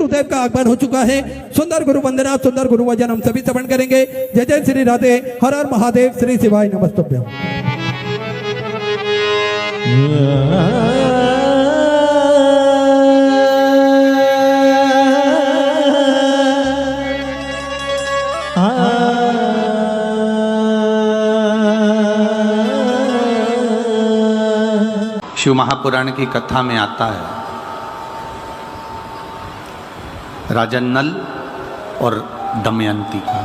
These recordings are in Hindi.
गुरुदेव का आगमन हो चुका है। सुंदर गुरु वंदना, सुंदर गुरु वचन हम सभी श्रवण करेंगे। जय जय श्री राधे, हर हर महादेव, श्री शिवाय नमस्तुभ्यं। शिव महापुराण की कथा में आता है राजा नल और दमयंती का।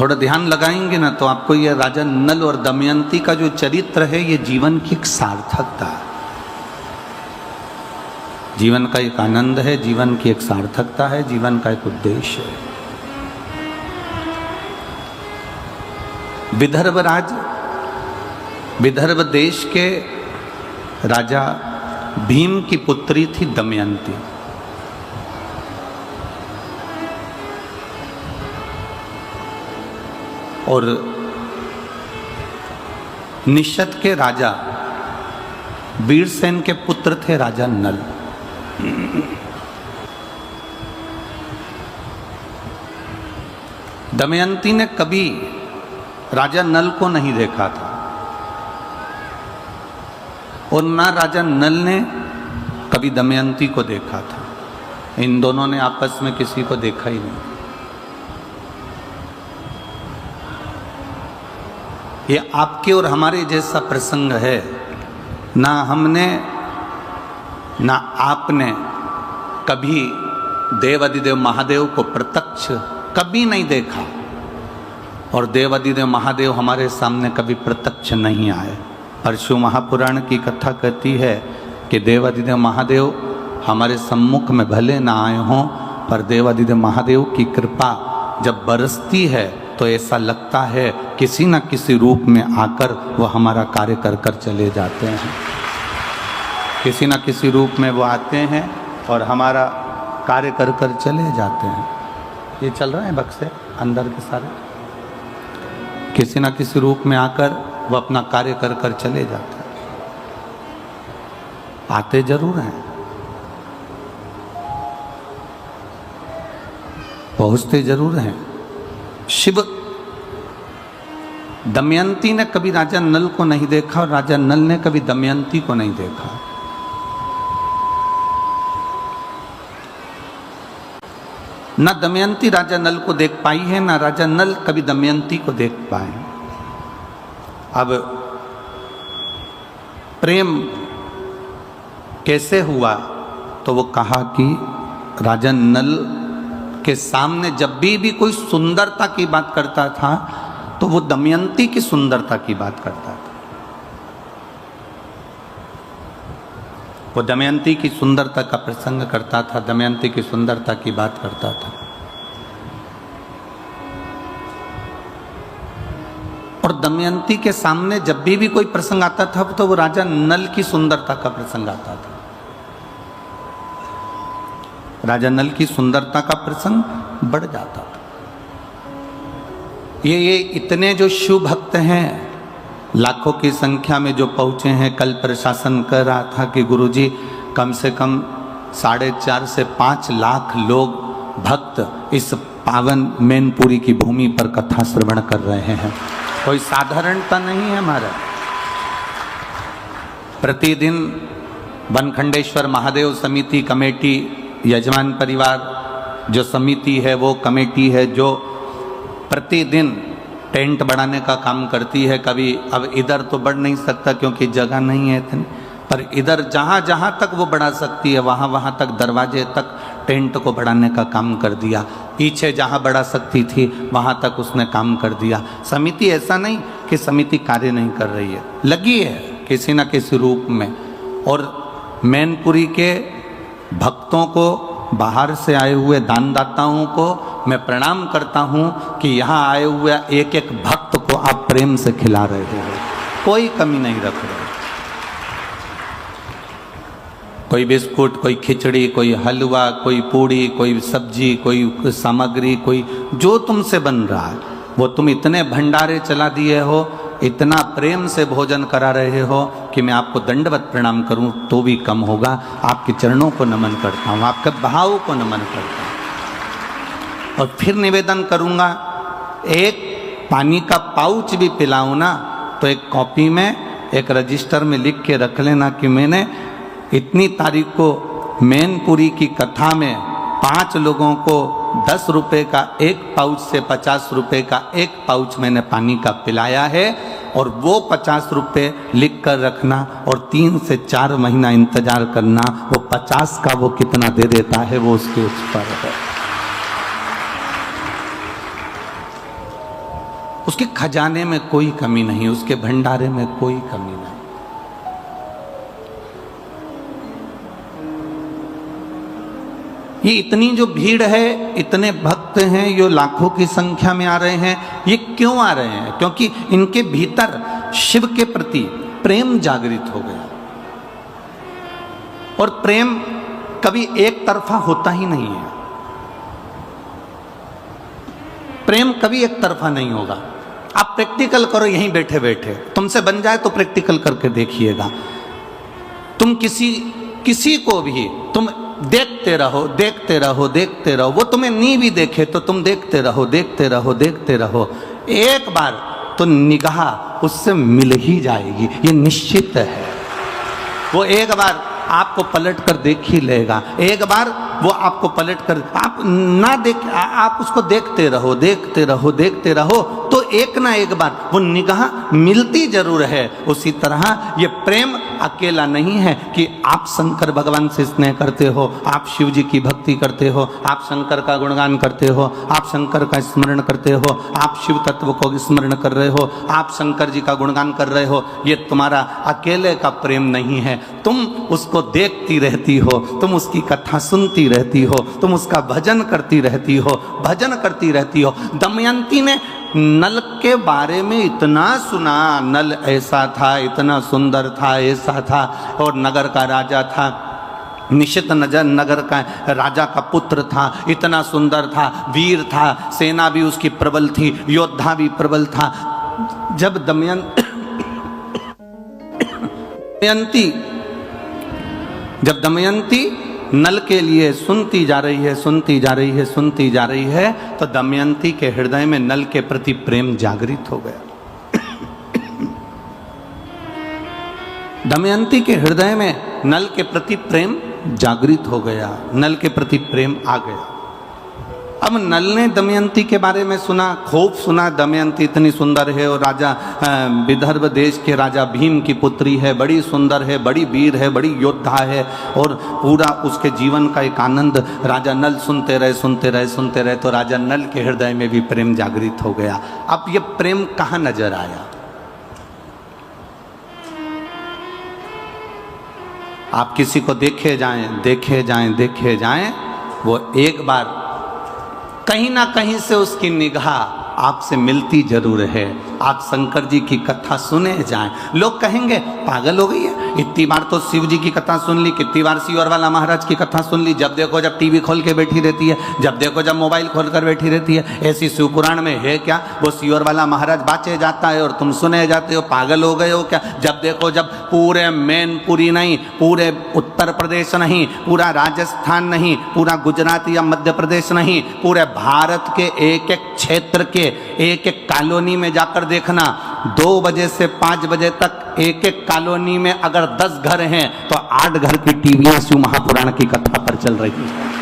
थोड़ा ध्यान लगाएंगे ना तो आपको यह राजा नल और दमयंती का जो चरित्र है ये जीवन की एक सार्थकता है, जीवन का एक आनंद है, जीवन की एक सार्थकता है, जीवन का एक उद्देश्य है। विदर्भ देश के राजा भीम की पुत्री थी दमयंती। और निषद के राजा वीरसेन के पुत्र थे राजा नल। दमयंती ने कभी राजा नल को नहीं देखा था और ना राजा नल ने कभी दमयंती को देखा था। इन दोनों ने आपस में किसी को देखा ही नहीं। ये आपके और हमारे जैसा प्रसंग है। ना हमने ना आपने कभी देवादिदेव महादेव को प्रत्यक्ष कभी नहीं देखा और देवादिदेव महादेव हमारे सामने कभी प्रत्यक्ष नहीं आए। पर शिव महापुराण की कथा कहती है कि देवादिदेव महादेव हमारे सम्मुख में भले ना आए हों, पर देवादिदेव महादेव की कृपा जब बरसती है तो ऐसा लगता है किसी न किसी रूप में आकर वह हमारा कार्य कर कर चले जाते हैं। किसी न किसी रूप में वो आते हैं और हमारा कार्य कर कर चले जाते हैं। ये चल रहा है बक्से अंदर के सारे, किसी न किसी रूप में आकर वह अपना कार्य कर कर चले जाते हैं। आते जरूर हैं, पहुंचते जरूर हैं। शिव दमयंती ने कभी राजा नल को नहीं देखा और राजा नल ने कभी दमयंती को नहीं देखा। ना दमयंती राजा नल को देख पाई है, ना राजा नल कभी दमयंती को देख पाए। अब प्रेम कैसे हुआ तो वो कहा कि राजा नल के सामने जब भी कोई सुंदरता की बात करता था तो वो दमयंती की सुंदरता की बात करता था। वो दमयंती की सुंदरता का प्रसंग करता था, दमयंती की सुंदरता की बात करता था। और दमयंती के सामने जब भी कोई प्रसंग आता था तो वो राजा नल की सुंदरता का प्रसंग आता था। राजा नल की सुंदरता का प्रसंग बढ़ जाता था। ये इतने जो शिव भक्त हैं, लाखों की संख्या में जो पहुँचे हैं। कल प्रशासन कह रहा था कि गुरुजी कम से कम 4.5 से 5 लाख लोग भक्त इस पावन मैनपुरी की भूमि पर कथा श्रवण कर रहे हैं। कोई साधारणता नहीं है हमारा। प्रतिदिन बनखंडेश्वर महादेव समिति कमेटी, यजमान परिवार जो समिति है वो कमेटी है जो प्रतिदिन टेंट बढ़ाने का काम करती है। कभी अब इधर तो बढ़ नहीं सकता क्योंकि जगह नहीं है इतनी, पर इधर जहाँ जहाँ तक वो बढ़ा सकती है वहाँ वहाँ तक दरवाजे तक टेंट को बढ़ाने का काम कर दिया। पीछे जहाँ बढ़ा सकती थी वहाँ तक उसने काम कर दिया। समिति ऐसा नहीं कि समिति कार्य नहीं कर रही है, लगी है किसी न किसी रूप में। और मैनपुरी के भक्तों को, बाहर से आए हुए दानदाताओं को मैं प्रणाम करता हूँ कि यहाँ आए हुए एक एक भक्त को आप प्रेम से खिला रहे हो, कोई कमी नहीं रख रहे। कोई बिस्कुट, कोई खिचड़ी, कोई हलवा, कोई पूड़ी, कोई सब्जी, कोई सामग्री, कोई जो तुमसे बन रहा है वो तुम इतने भंडारे चला दिए हो इतना प्रेम से भोजन करा रहे हो कि मैं आपको दंडवत प्रणाम करूं तो भी कम होगा। आपके चरणों को नमन करता हूं, आपके भाव को नमन करता हूं। और फिर निवेदन करूंगा, एक पानी का पाउच भी पिलाऊं ना तो एक कॉपी में, एक रजिस्टर में लिख के रख लेना कि मैंने इतनी तारीख को मैनपुरी की कथा में 5 लोगों को 10 रुपए का एक पाउच से 50 रुपए का एक पाउच मैंने पानी का पिलाया है। और वो 50 रुपए लिख कर रखना और 3 से 4 महीना इंतजार करना, वो 50 का वो कितना दे देता है वो उसके ऊपर है। उसके खजाने में कोई कमी नहीं, उसके भंडारे में कोई कमी नहीं। ये इतनी जो भीड़ है, इतने भक्त हैं, ये लाखों की संख्या में आ रहे हैं। ये क्यों आ रहे हैं? क्योंकि इनके भीतर शिव के प्रति प्रेम जागृत हो गया। और प्रेम कभी एक तरफा होता ही नहीं है। प्रेम कभी एक तरफा नहीं होगा। आप प्रैक्टिकल करो यहीं बैठे बैठे, तुमसे बन जाए तो प्रैक्टिकल करके देखिएगा। तुम किसी को भी तुम देखते रहो, देखते रहो, देखते रहो, वो तुम्हें नहीं भी देखे तो तुम देखते रहो, देखते रहो, देखते रहो, एक बार तो निगाह उससे मिल ही जाएगी, ये निश्चित है। वो एक बार आपको पलट कर देख ही लेगा, एक बार वो आपको पलट कर, आप ना देख, आप उसको देखते रहो, देखते रहो, देखते रहो, तो एक ना एक बार वो निगाह मिलती जरूर है। उसी तरह ये प्रेम अकेला नहीं है कि आप शंकर भगवान से स्नेह करते हो, आप शिव जी की भक्ति करते हो, आप शंकर का गुणगान करते हो, आप शंकर का स्मरण करते हो, आप शिव तत्व को स्मरण कर रहे हो, आप शंकर जी का गुणगान कर रहे हो। ये तुम्हारा अकेले का प्रेम नहीं है, तुम उसको देखती रहती हो, तुम उसकी कथा सुनती रहती हो, तुम उसका भजन करती रहती हो, भजन करती रहती हो। दमयंती ने नल के बारे में इतना सुना, नल ऐसा था, इतना सुंदर था, ऐसा था, और नगर का राजा था, निशित नगर का राजा का पुत्र था, इतना सुंदर था, वीर था, सेना भी उसकी प्रबल थी, योद्धा भी प्रबल था। जब दमयंती नल के लिए सुनती जा रही है, सुनती जा रही है, सुनती जा रही है, तो दमयंती के हृदय में नल के प्रति प्रेम जागृत हो गया। दमयंती के हृदय में नल के प्रति प्रेम जागृत हो गया, नल के प्रति प्रेम आ गया। अब नल ने दमयंती के बारे में सुना, खूब सुना, दमयंती इतनी सुंदर है और राजा विदर्भ देश के राजा भीम की पुत्री है, बड़ी सुंदर है, बड़ी वीर है, बड़ी योद्धा है, और पूरा उसके जीवन का एक आनंद राजा नल सुनते रहे, सुनते रहे, सुनते रहे, तो राजा नल के हृदय में भी प्रेम जागृत हो गया। अब ये प्रेम कहाँ नजर आया? आप किसी को देखे जाएं, देखे जाएं, देखे जाएं, वो एक बार कहीं ना कहीं से उसकी निगाह आपसे मिलती जरूर है। आप शंकर जी की कथा सुने जाएं, लोग कहेंगे पागल हो गई है, इतनी बार तो शिव जी की कथा सुन ली, कितनी बार सियोर वाला महाराज की कथा सुन ली, जब देखो जब टीवी खोल के बैठी रहती है, जब देखो जब मोबाइल खोल कर बैठी रहती है। ऐसी शिव पुराण में है क्या? वो सियोर वाला महाराज बाँचे जाता है और तुम सुने जाते हो, पागल हो गए हो क्या? जब देखो जब पूरे मैनपुरी नहीं, पूरे उत्तर प्रदेश नहीं, पूरा राजस्थान नहीं, पूरा गुजरात या मध्य प्रदेश नहीं, पूरे भारत के एक एक क्षेत्र के एक एक कॉलोनी में जाकर देखना, 2 बजे से 5 बजे तक एक एक कॉलोनी में अगर 10 घर हैं तो 8 घर की टीवियां शिव महापुराण की कथा पर चल रही है।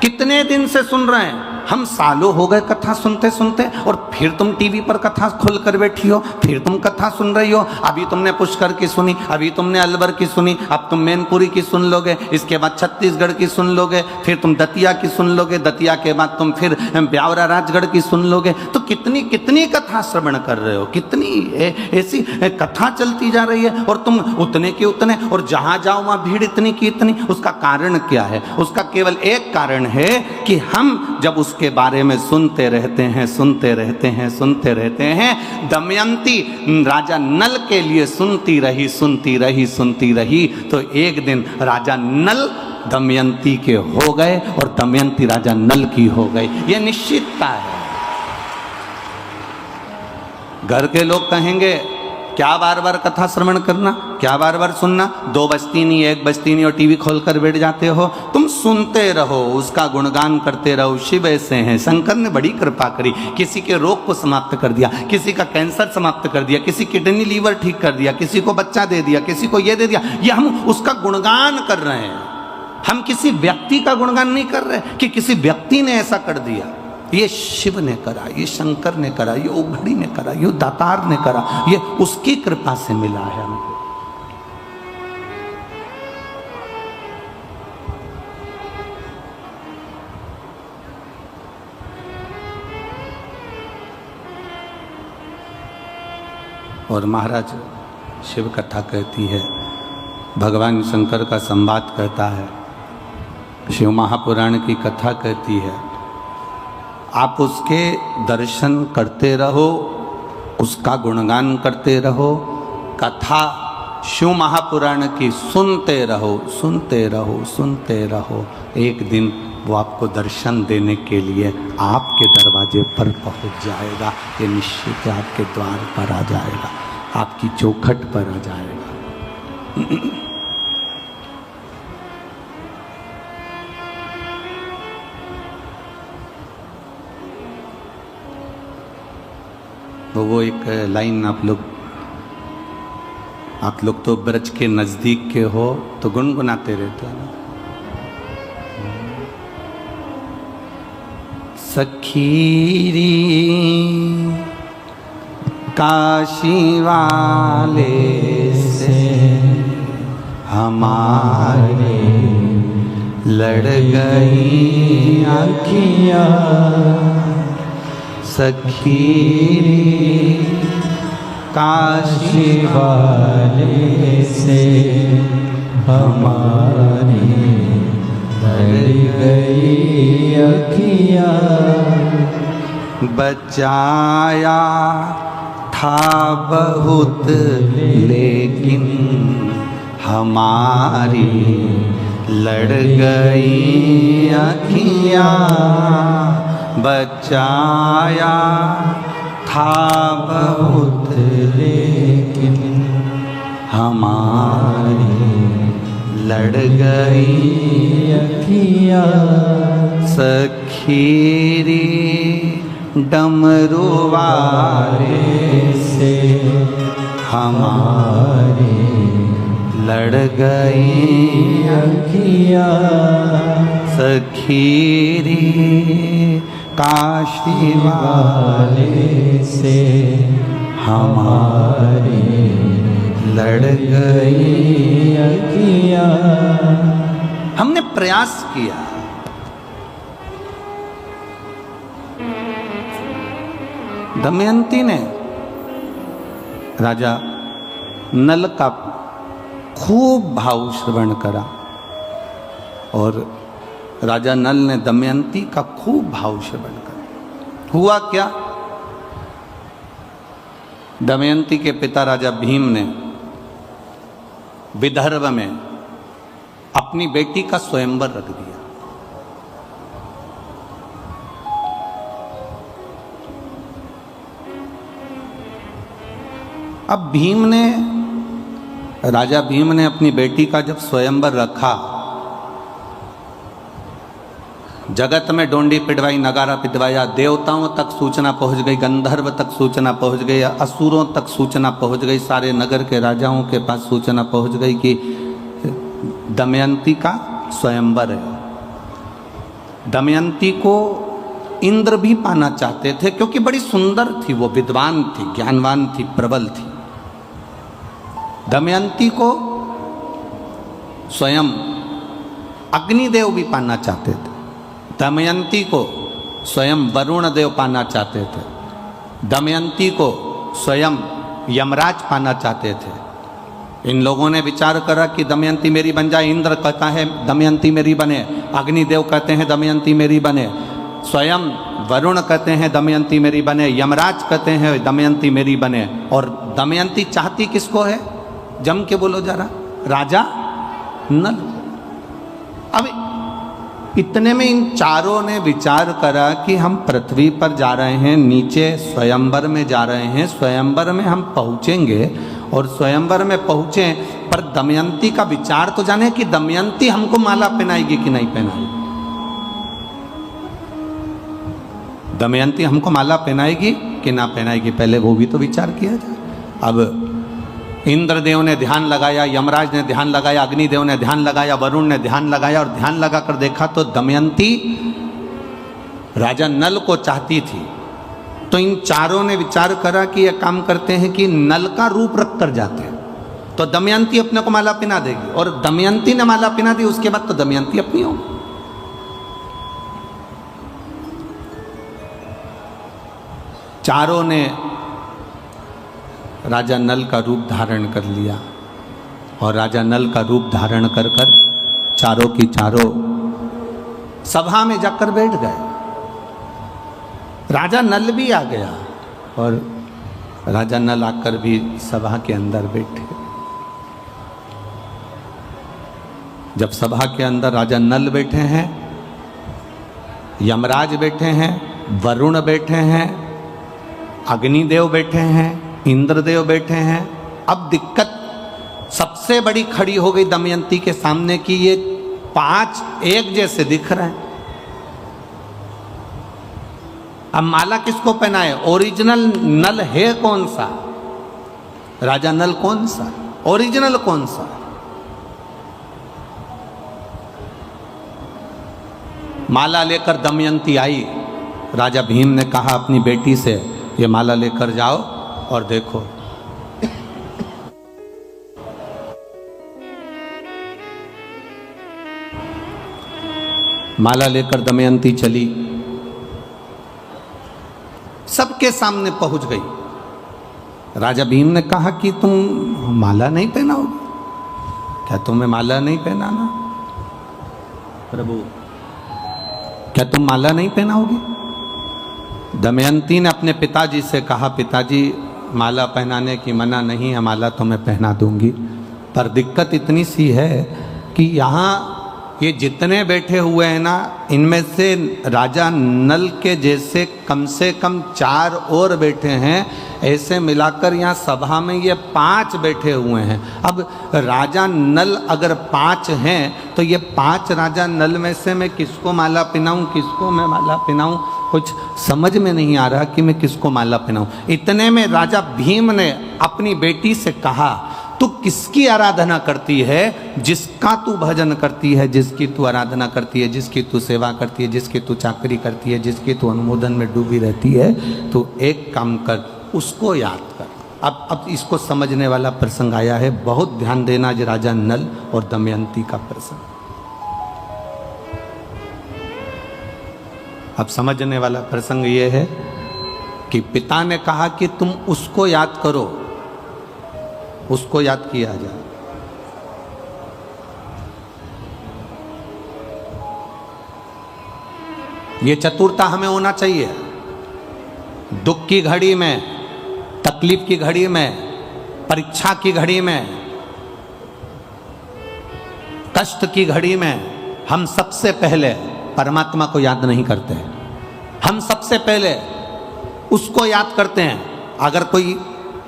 कितने दिन से सुन रहे हैं हम, सालों हो गए कथा सुनते सुनते, और फिर तुम टीवी पर कथा खोल कर बैठी हो, फिर तुम कथा सुन रही हो। अभी तुमने पुष्कर की सुनी, अभी तुमने अलवर की सुनी, अब तुम मैनपुरी की सुन लोगे, इसके बाद छत्तीसगढ़ की सुन लोगे, फिर तुम दतिया की सुन लोगे, दतिया के बाद तुम फिर ब्यावरा राजगढ़ की सुन लोगे। तो कितनी कितनी कथा श्रवण कर रहे हो, कितनी ऐसी कथा चलती जा रही है, और तुम उतने के उतने, और जहां जाओ वहां भीड़ इतनी की इतनी। उसका कारण क्या है? उसका केवल एक कारण है कि हम जब उसके बारे में सुनते रहते हैं, सुनते रहते हैं, सुनते रहते हैं। दमयंती राजा नल के लिए सुनती रही, सुनती रही, सुनती रही, तो एक दिन राजा नल दमयंती के हो गए और दमयंती राजा नल की हो गई। यह निश्चितता है। घर के लोग कहेंगे क्या बार बार कथा श्रवण करना, क्या बार बार सुनना, 2 बजती नहीं 1 बजती नहीं और टीवी खोल कर बैठ जाते हो। तुम सुनते रहो, उसका गुणगान करते रहो। शिव ऐसे हैं, शंकर ने बड़ी कृपा करी, किसी के रोग को समाप्त कर दिया, किसी का कैंसर समाप्त कर दिया, किसी किडनी लीवर ठीक कर दिया, किसी को बच्चा दे दिया, किसी को ये दे दिया। ये हम उसका गुणगान कर रहे हैं, हम किसी व्यक्ति का गुणगान नहीं कर रहे कि किसी व्यक्ति ने ऐसा कर दिया। ये शिव ने करा, ये शंकर ने करा, ये उघड़ी ने करा, ये दातार ने करा, ये उसकी कृपा से मिला है हमको। और महाराज शिव कथा कहती है, भगवान शंकर का संवाद कहता है, शिव महापुराण की कथा कहती है। आप उसके दर्शन करते रहो, उसका गुणगान करते रहो, कथा शिव महापुराण की सुनते रहो, सुनते रहो, सुनते रहो। एक दिन वो आपको दर्शन देने के लिए आपके दरवाजे पर पहुंच जाएगा। ये निश्चित आपके द्वार पर आ जाएगा, आपकी चौखट पर आ जाएगा। तो वो एक लाइन आप लोग तो ब्रज के नजदीक के हो तो गुनगुनाते रहते हैं ना। सखीरी काशी वाले से हमारे लड़ गई आँखियाँ, सखीरी काशी वाले से हमारी लड़ गई अखियाँ। बचाया था बहुत लेकिन हमारी लड़ गई अखियाँ। बचाया था बहुत लेकिन हमारी लड़ गई अखियाँ। सखीरी डमरू वाले से हमारी लड़ गई अखियाँ। सखीरी काशी वाले से हमारी लड़ गई अखियाँ। हमने प्रयास किया, दमयंती ने राजा नल का खूब भाव श्रवण करा और राजा नल ने दमयंती का खूब भाव श्रवण करा। हुआ क्या, दमयंती के पिता राजा भीम ने विदर्भ में अपनी बेटी का स्वयंवर रख दिया। अब राजा भीम ने अपनी बेटी का जब स्वयंवर रखा, जगत में डोंडी पिटवाई, नगारा पिटवाया, देवताओं तक सूचना पहुंच गई, गंधर्व तक सूचना पहुंच गई, असुरों तक सूचना पहुंच गई, सारे नगर के राजाओं के पास सूचना पहुंच गई कि दमयंती का स्वयंवर है। दमयंती को इंद्र भी पाना चाहते थे क्योंकि बड़ी सुंदर थी, वो विद्वान थी, ज्ञानवान थी, प्रबल थी। दमयंती को स्वयं अग्निदेव भी पाना चाहते थे, दमयंती को स्वयं वरुण देव पाना चाहते थे, दमयंती को स्वयं यमराज पाना चाहते थे। इन लोगों ने विचार करा कि दमयंती मेरी बन जाए। इंद्र कहता है दमयंती मेरी बने, अग्निदेव कहते हैं दमयंती मेरी बने, स्वयं वरुण कहते हैं दमयंती मेरी बने, यमराज कहते हैं दमयंती मेरी बने। और दमयंती चाहती किसको है, जम के बोलो जरा, राजा नल। अब इतने में इन चारों ने विचार करा कि हम पृथ्वी पर जा रहे हैं, नीचे स्वयंवर में जा रहे हैं, स्वयंवर में हम पहुंचेंगे और स्वयंवर में पहुंचे पर दमयंती का विचार तो जाने कि दमयंती हमको माला पहनाएगी कि नहीं पहनाएगी। दमयंती हमको माला पहनाएगी कि ना पहनाएगी, पहले वो भी तो विचार किया जाए। अब इंद्रदेव ने ध्यान लगाया, यमराज ने ध्यान लगाया, अग्निदेव ने ध्यान लगाया, वरुण ने ध्यान लगाया और ध्यान लगाकर देखा तो दमयंती राजा नल को चाहती थी। तो इन चारों ने विचार करा कि यह काम करते हैं कि नल का रूप रख कर जाते हैं, तो दमयंती अपने को माला पहना देगी। और दमयंती ने माला पहना दी, उसके बाद तो दमयंती अपनी होगी। चारों ने राजा नल का रूप धारण कर लिया और राजा नल का रूप धारण कर कर चारों की चारों सभा में जाकर बैठ गए। राजा नल भी आ गया और राजा नल आकर भी सभा के अंदर बैठे। जब सभा के अंदर राजा नल बैठे हैं, यमराज बैठे हैं, वरुण बैठे हैं, अग्निदेव बैठे हैं, इंद्रदेव बैठे हैं, अब दिक्कत सबसे बड़ी खड़ी हो गई दमयंती के सामने कि ये 5 एक जैसे दिख रहे हैं। अब माला किसको पहनाए? ओरिजिनल नल है कौन सा? राजा नल कौन सा? ओरिजिनल कौन सा? माला लेकर दमयंती आई। राजा भीम ने कहा अपनी बेटी से, ये माला लेकर जाओ और देखो। माला लेकर दमयंती चली, सबके सामने पहुंच गई। राजा भीम ने कहा कि तुम माला नहीं पहनाओगे? क्या तुम्हें माला नहीं पहनाना? प्रभु, क्या तुम माला नहीं पहनाओगे? दमयंती ने अपने पिताजी से कहा, पिताजी माला पहनाने की मना नहीं है, माला तो मैं पहना दूंगी, पर दिक्कत इतनी सी है कि यहाँ ये जितने बैठे हुए हैं ना, इनमें से राजा नल के जैसे कम से कम 4 और बैठे हैं, ऐसे मिलाकर यहाँ सभा में ये 5 बैठे हुए हैं। अब राजा नल अगर 5 हैं तो ये 5 राजा नल में से मैं किसको माला पहनाऊँ, किसको मैं माला पहनाऊँ? कुछ समझ में नहीं आ रहा कि मैं किसको माला पहनाऊँ। इतने में राजा भीम ने अपनी बेटी से कहा, तू किसकी आराधना करती है? जिसका तू भजन करती है, जिसकी तू आराधना करती है, जिसकी तू सेवा करती है, जिसकी तू चाकरी करती है, जिसकी तू अनुमोदन में डूबी रहती है, तो एक काम कर, उसको याद कर। अब इसको समझने वाला प्रसंग आया है, बहुत ध्यान देना, जो राजा नल और दमयंती का प्रसंग। अब समझने वाला प्रसंग ये है कि पिता ने कहा कि तुम उसको याद करो, उसको याद किया जाए। ये चतुरता हमें होना चाहिए। दुख की घड़ी में, तकलीफ की घड़ी में, परीक्षा की घड़ी में, कष्ट की घड़ी में हम सबसे पहले परमात्मा को याद नहीं करते हैं, हम सबसे पहले उसको याद करते हैं। अगर कोई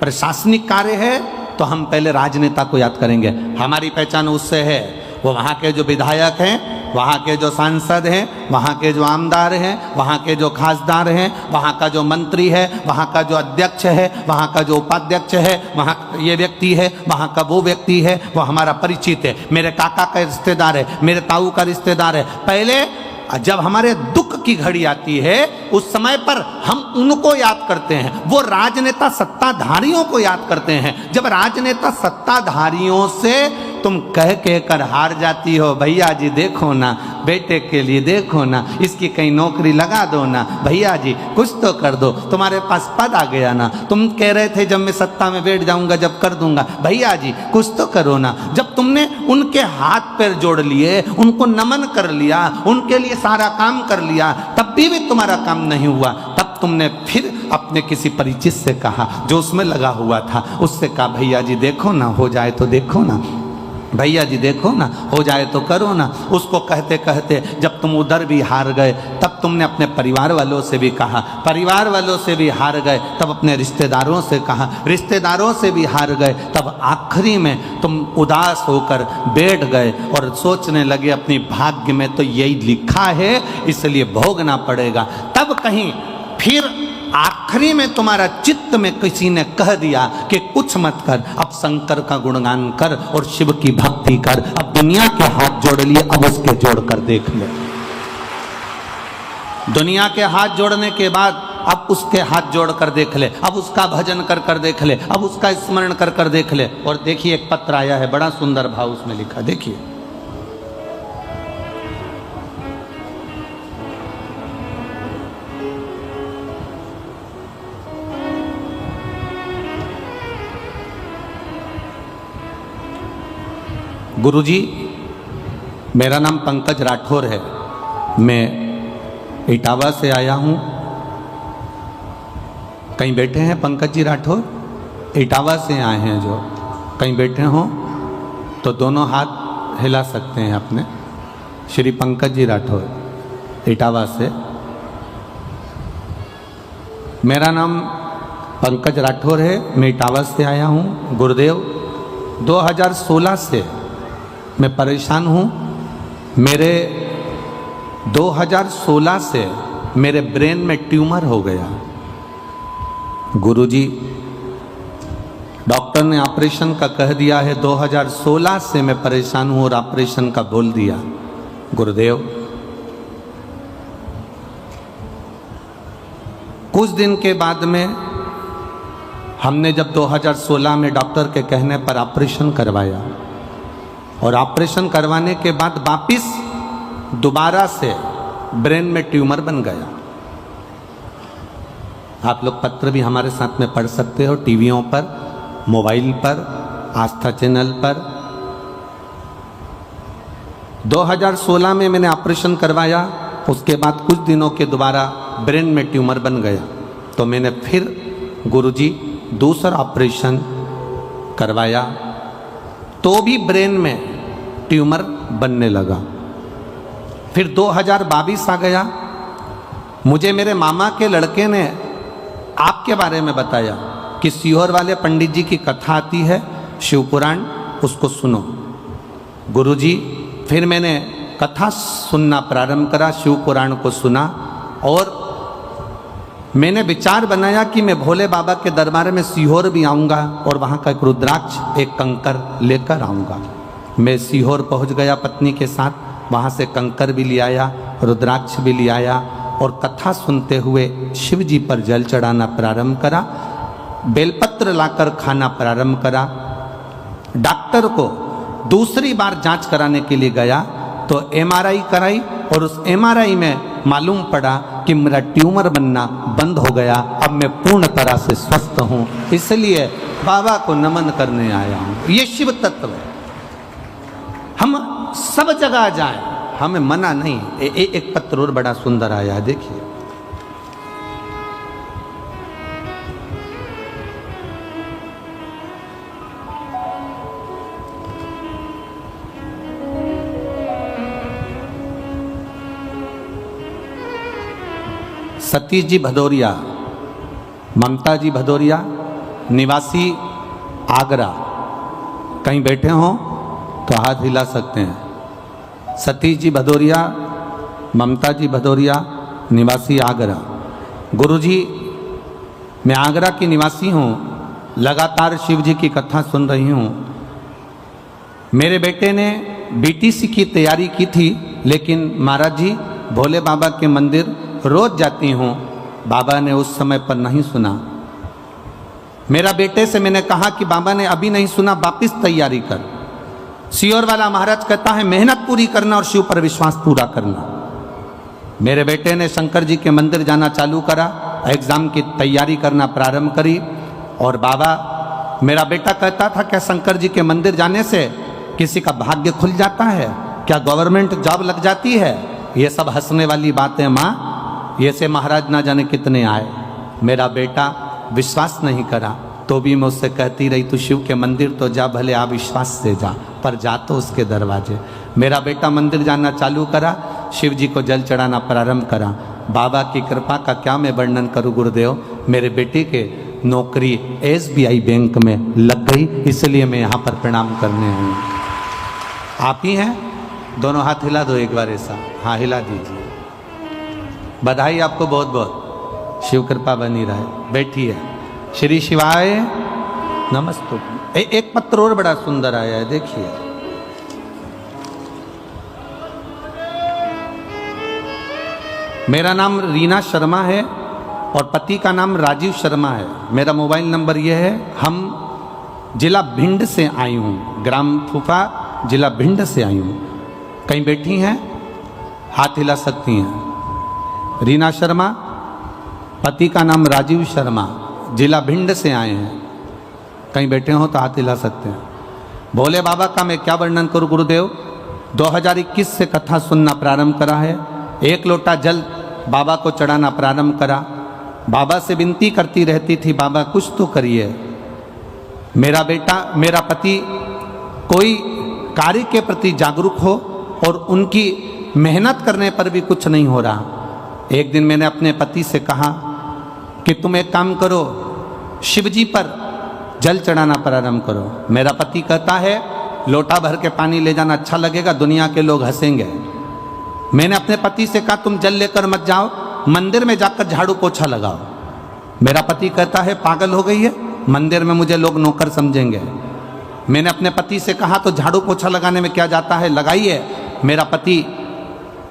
प्रशासनिक कार्य है तो हम पहले राजनेता को याद करेंगे, हमारी पहचान उससे है। वो वहाँ के जो विधायक हैं, वहाँ के जो सांसद हैं, वहाँ के जो आमदार हैं, वहाँ के जो खासदार हैं, वहाँ का जो मंत्री है, वहाँ का जो अध्यक्ष है, वहाँ का जो उपाध्यक्ष है, वहाँ ये व्यक्ति है, वहाँ का वो व्यक्ति है, वो हमारा परिचित है, मेरे काका का रिश्तेदार है, मेरे ताऊ का रिश्तेदार है। पहले जब हमारे दुख की घड़ी आती है उस समय पर हम उनको याद करते हैं। वो राजनेता सत्ताधारियों को याद करते हैं। जब राजनेता सत्ताधारियों से तुम कह कह कर हार जाती हो, भैया जी देखो ना, बेटे के लिए देखो ना, इसकी कहीं नौकरी लगा दो ना, भैया जी कुछ तो कर दो, तुम्हारे पास पद आ गया ना, तुम कह रहे थे जब मैं सत्ता में बैठ जाऊंगा जब कर दूंगा, भैया जी कुछ तो करो ना। जब तुमने उनके हाथ पैर जोड़ लिए, उनको नमन कर लिया, उनके लिए सारा काम कर लिया, तब भी तुम्हारा काम नहीं हुआ, तब तुमने फिर अपने किसी परिचित से कहा जो उसमें लगा हुआ था, उससे कहा भैया जी देखो ना, हो जाए तो देखो ना, भैया जी देखो ना, हो जाए तो करो ना। उसको कहते कहते जब जब तुम उधर भी हार गए तब तुमने अपने परिवार वालों से भी कहा, परिवार वालों से भी हार गए तब अपने रिश्तेदारों से कहा, रिश्तेदारों से भी हार गए तब आखिरी में तुम उदास होकर बैठ गए और सोचने लगे अपनी भाग्य में तो यही लिखा है इसलिए भोगना पड़ेगा। तब कहीं फिर आखिरी में तुम्हारा चित्त में किसी ने कह दिया कि कुछ मत कर, अब शंकर का गुणगान कर और शिव की भक्ति कर। अब दुनिया के हाथ जोड़ लिए, अब उसके जोड़ कर देख ले। दुनिया के हाथ जोड़ने के बाद अब उसके हाथ जोड़ कर देख ले, अब उसका भजन कर कर देख ले, अब उसका स्मरण कर कर देख ले। और देखिए एक पत्र आया है, बड़ा सुंदर भाव उसमें लिखा, देखिए। गुरुजी, मेरा नाम पंकज राठौर है, मैं इटावा से आया हूँ। कहीं बैठे हैं पंकज जी राठौर? इटावा से आए हैं जो, कहीं बैठे हों तो दोनों हाथ हिला सकते हैं अपने। श्री पंकज जी राठौर इटावा से। मेरा नाम पंकज राठौर है, मैं इटावा से आया हूँ। गुरुदेव, 2016 से मैं परेशान हूँ। मेरे 2016 से मेरे ब्रेन में ट्यूमर हो गया। गुरुजी, डॉक्टर ने ऑपरेशन का कह दिया है, 2016 से मैं परेशान हूँ और ऑपरेशन का बोल दिया। गुरुदेव, कुछ दिन के बाद में हमने जब 2016 में डॉक्टर के कहने पर ऑपरेशन करवाया और ऑपरेशन करवाने के बाद वापिस दोबारा से ब्रेन में ट्यूमर बन गया। आप लोग पत्र भी हमारे साथ में पढ़ सकते हो, टीवियों पर, मोबाइल पर, आस्था चैनल पर। 2016 में मैंने ऑपरेशन करवाया, उसके बाद कुछ दिनों के दोबारा ब्रेन में ट्यूमर बन गया। तो मैंने फिर गुरुजी दूसरा ऑपरेशन करवाया, तो भी ब्रेन में ट्यूमर बनने लगा। फिर 2022 आ गया, मुझे मेरे मामा के लड़के ने आपके बारे में बताया कि सीहोर वाले पंडित जी की कथा आती है शिवपुराण, उसको सुनो। गुरुजी, फिर मैंने कथा सुनना प्रारंभ करा, शिवपुराण को सुना और मैंने विचार बनाया कि मैं भोले बाबा के दरबार में सीहोर भी आऊँगा और वहाँ का एक रुद्राक्ष, एक कंकर लेकर आऊँगा। मैं सीहोर पहुँच गया पत्नी के साथ, वहाँ से कंकर भी ले आया, रुद्राक्ष भी ले आया और कथा सुनते हुए शिव जी पर जल चढ़ाना प्रारंभ करा, बेलपत्र लाकर खाना प्रारंभ करा। डॉक्टर को दूसरी बार जांच कराने के लिए गया तो एमआरआई कराई और उस एमआरआई में मालूम पड़ा कि मेरा ट्यूमर बनना बंद हो गया। अब मैं पूर्ण तरह से स्वस्थ हूँ, इसलिए बाबा को नमन करने आया हूँ। ये शिव तत्व है। हम सब जगह जाएं, हमें मना नहीं। एक पत्र और बड़ा सुंदर आया है, देखिए। सतीश जी भदौरिया, ममता जी भदौरिया, निवासी आगरा, कहीं बैठे हों तो हाथ हिला सकते हैं। सतीश जी भदौरिया, ममता जी भदौरिया, निवासी आगरा। गुरुजी, मैं आगरा की निवासी हूँ, लगातार शिव जी की कथा सुन रही हूँ। मेरे बेटे ने बीटीसी की तैयारी की थी, लेकिन महाराज जी भोले बाबा के मंदिर रोज जाती हूँ, बाबा ने उस समय पर नहीं सुना। मेरा बेटे से मैंने कहा कि बाबा ने अभी नहीं सुना, वापिस तैयारी कर। सीहोर वाला महाराज कहता है मेहनत पूरी करना और शिव पर विश्वास पूरा करना। मेरे बेटे ने शंकर जी के मंदिर जाना चालू करा, एग्जाम की तैयारी करना प्रारंभ करी। और बाबा, मेरा बेटा कहता था क्या शंकर जी के मंदिर जाने से किसी का भाग्य खुल जाता है, क्या गवर्नमेंट जॉब लग जाती है? ये सब हंसने वाली बातें माँ, ये से महाराज ना जाने कितने आए। मेरा बेटा विश्वास नहीं करा, तो भी मैं उससे कहती रही तू शिव के मंदिर तो जा, भले अविश्वास से जा, पर जा तो उसके दरवाजे। मेरा बेटा मंदिर जाना चालू करा, शिव जी को जल चढ़ाना प्रारंभ करा। बाबा की कृपा का क्या मैं वर्णन करूं गुरुदेव, मेरे बेटे के नौकरी SBI बैंक में लग गई, इसलिए मैं यहाँ पर प्रणाम करने आया हूँ। आप ही हैं? दोनों हाथ हिला दो एक बार ऐसा, हाँ हिला दीजिए। बधाई आपको बहुत बहुत, शिव कृपा बनी रहे। बैठिए। श्री शिवाय नमस्तु। एक पत्र और बड़ा सुंदर आया है, देखिए। मेरा नाम रीना शर्मा है और पति का नाम राजीव शर्मा है। मेरा मोबाइल नंबर यह है। हम जिला भिंड से आई हूँ, ग्राम फूफा, जिला भिंड से आई हूँ। कहीं बैठी हैं? हाथ हिला सकती हैं। रीना शर्मा, पति का नाम राजीव शर्मा, जिला भिंड से आए हैं। कहीं बैठे हो तो हाथ हिला सकते हैं। भोले बाबा का मैं क्या वर्णन करूं गुरुदेव। 2021 से कथा सुनना प्रारंभ करा है। एक लोटा जल बाबा को चढ़ाना प्रारंभ करा। बाबा से विनती करती रहती थी, बाबा कुछ तो करिए। मेरा बेटा, मेरा पति कोई कार्य के प्रति जागरूक हो और उनकी मेहनत करने पर भी कुछ नहीं हो रहा। एक दिन मैंने अपने पति से कहा कि तुम एक काम करो, शिव जी पर जल चढ़ाना प्रारंभ करो। मेरा पति कहता है लोटा भर के पानी ले जाना अच्छा लगेगा, दुनिया के लोग हंसेंगे। मैंने अपने पति से कहा तुम जल लेकर मत जाओ, मंदिर में जाकर झाड़ू पोछा लगाओ। मेरा पति कहता है पागल हो गई है, मंदिर में मुझे लोग नौकर समझेंगे। मैंने अपने पति से कहा तो झाड़ू पोछा लगाने में क्या जाता है, लगाइए। मेरा पति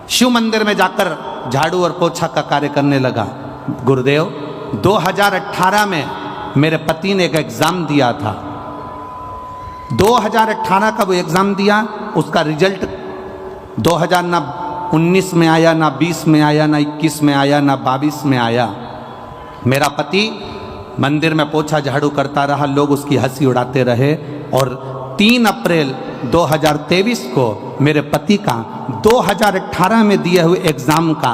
शिव मंदिर में जाकर झाड़ू और पोछा का कार्य करने लगा। गुरुदेव, 2018 में मेरे पति ने एक एग्जाम दिया था। 2018 का वो एग्जाम दिया, उसका रिजल्ट 2019 में आया, ना 20 में आया, ना 21 में आया, ना 22 में आया। मेरा पति मंदिर में पोछा झाड़ू करता रहा, लोग उसकी हंसी उड़ाते रहे। और 3 अप्रैल 2023 को मेरे पति का 2018 में दिए हुए एग्जाम का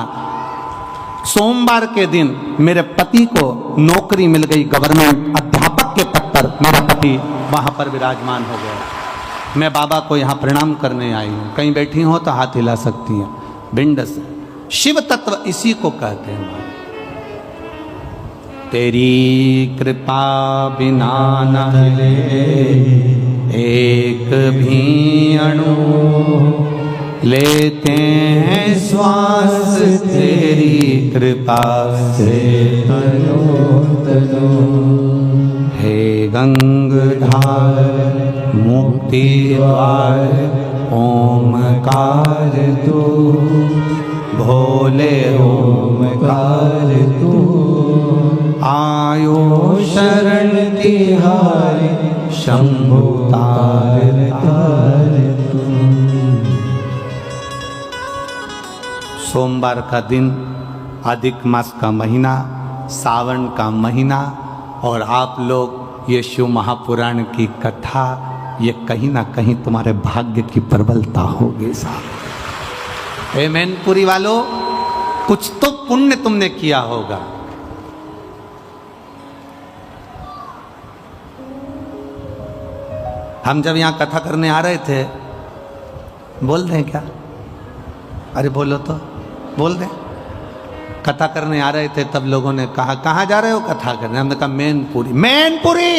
सोमवार के दिन मेरे पति को नौकरी मिल गई, गवर्नमेंट अध्यापक के पद पर मेरा पति वहां पर विराजमान हो गया। मैं बाबा को यहाँ प्रणाम करने आई हूँ। कहीं बैठी हो तो हाथ हिला सकती हैं। भिंड से। शिव तत्व इसी को कहते हैं। तेरी कृपा बिना न हिले एक भी अणु, लेते हैं श्वास तेरी कृपा से तनो तनो। हे गंगाधार मुक्ति द्वार ओमकार तू, भोले ओमकार तू। आयो शरण तिहारी शंभु तार तार तू। सोमवार का दिन, अधिक मास का महीना, सावन का महीना, और आप लोग ये शिव महापुराण की कथा, ये कहीं ना कहीं तुम्हारे भाग्य की प्रबलता होगी साहब। ए मैनपुरी वालों, कुछ तो पुण्य तुमने किया होगा। हम जब यहाँ कथा करने आ रहे थे, बोल दें क्या? अरे बोलो तो, बोल दें। कथा करने आ रहे थे तब लोगों ने कहा कहाँ जा रहे हो कथा करने? हमने कहा मैनपुरी। मैनपुरी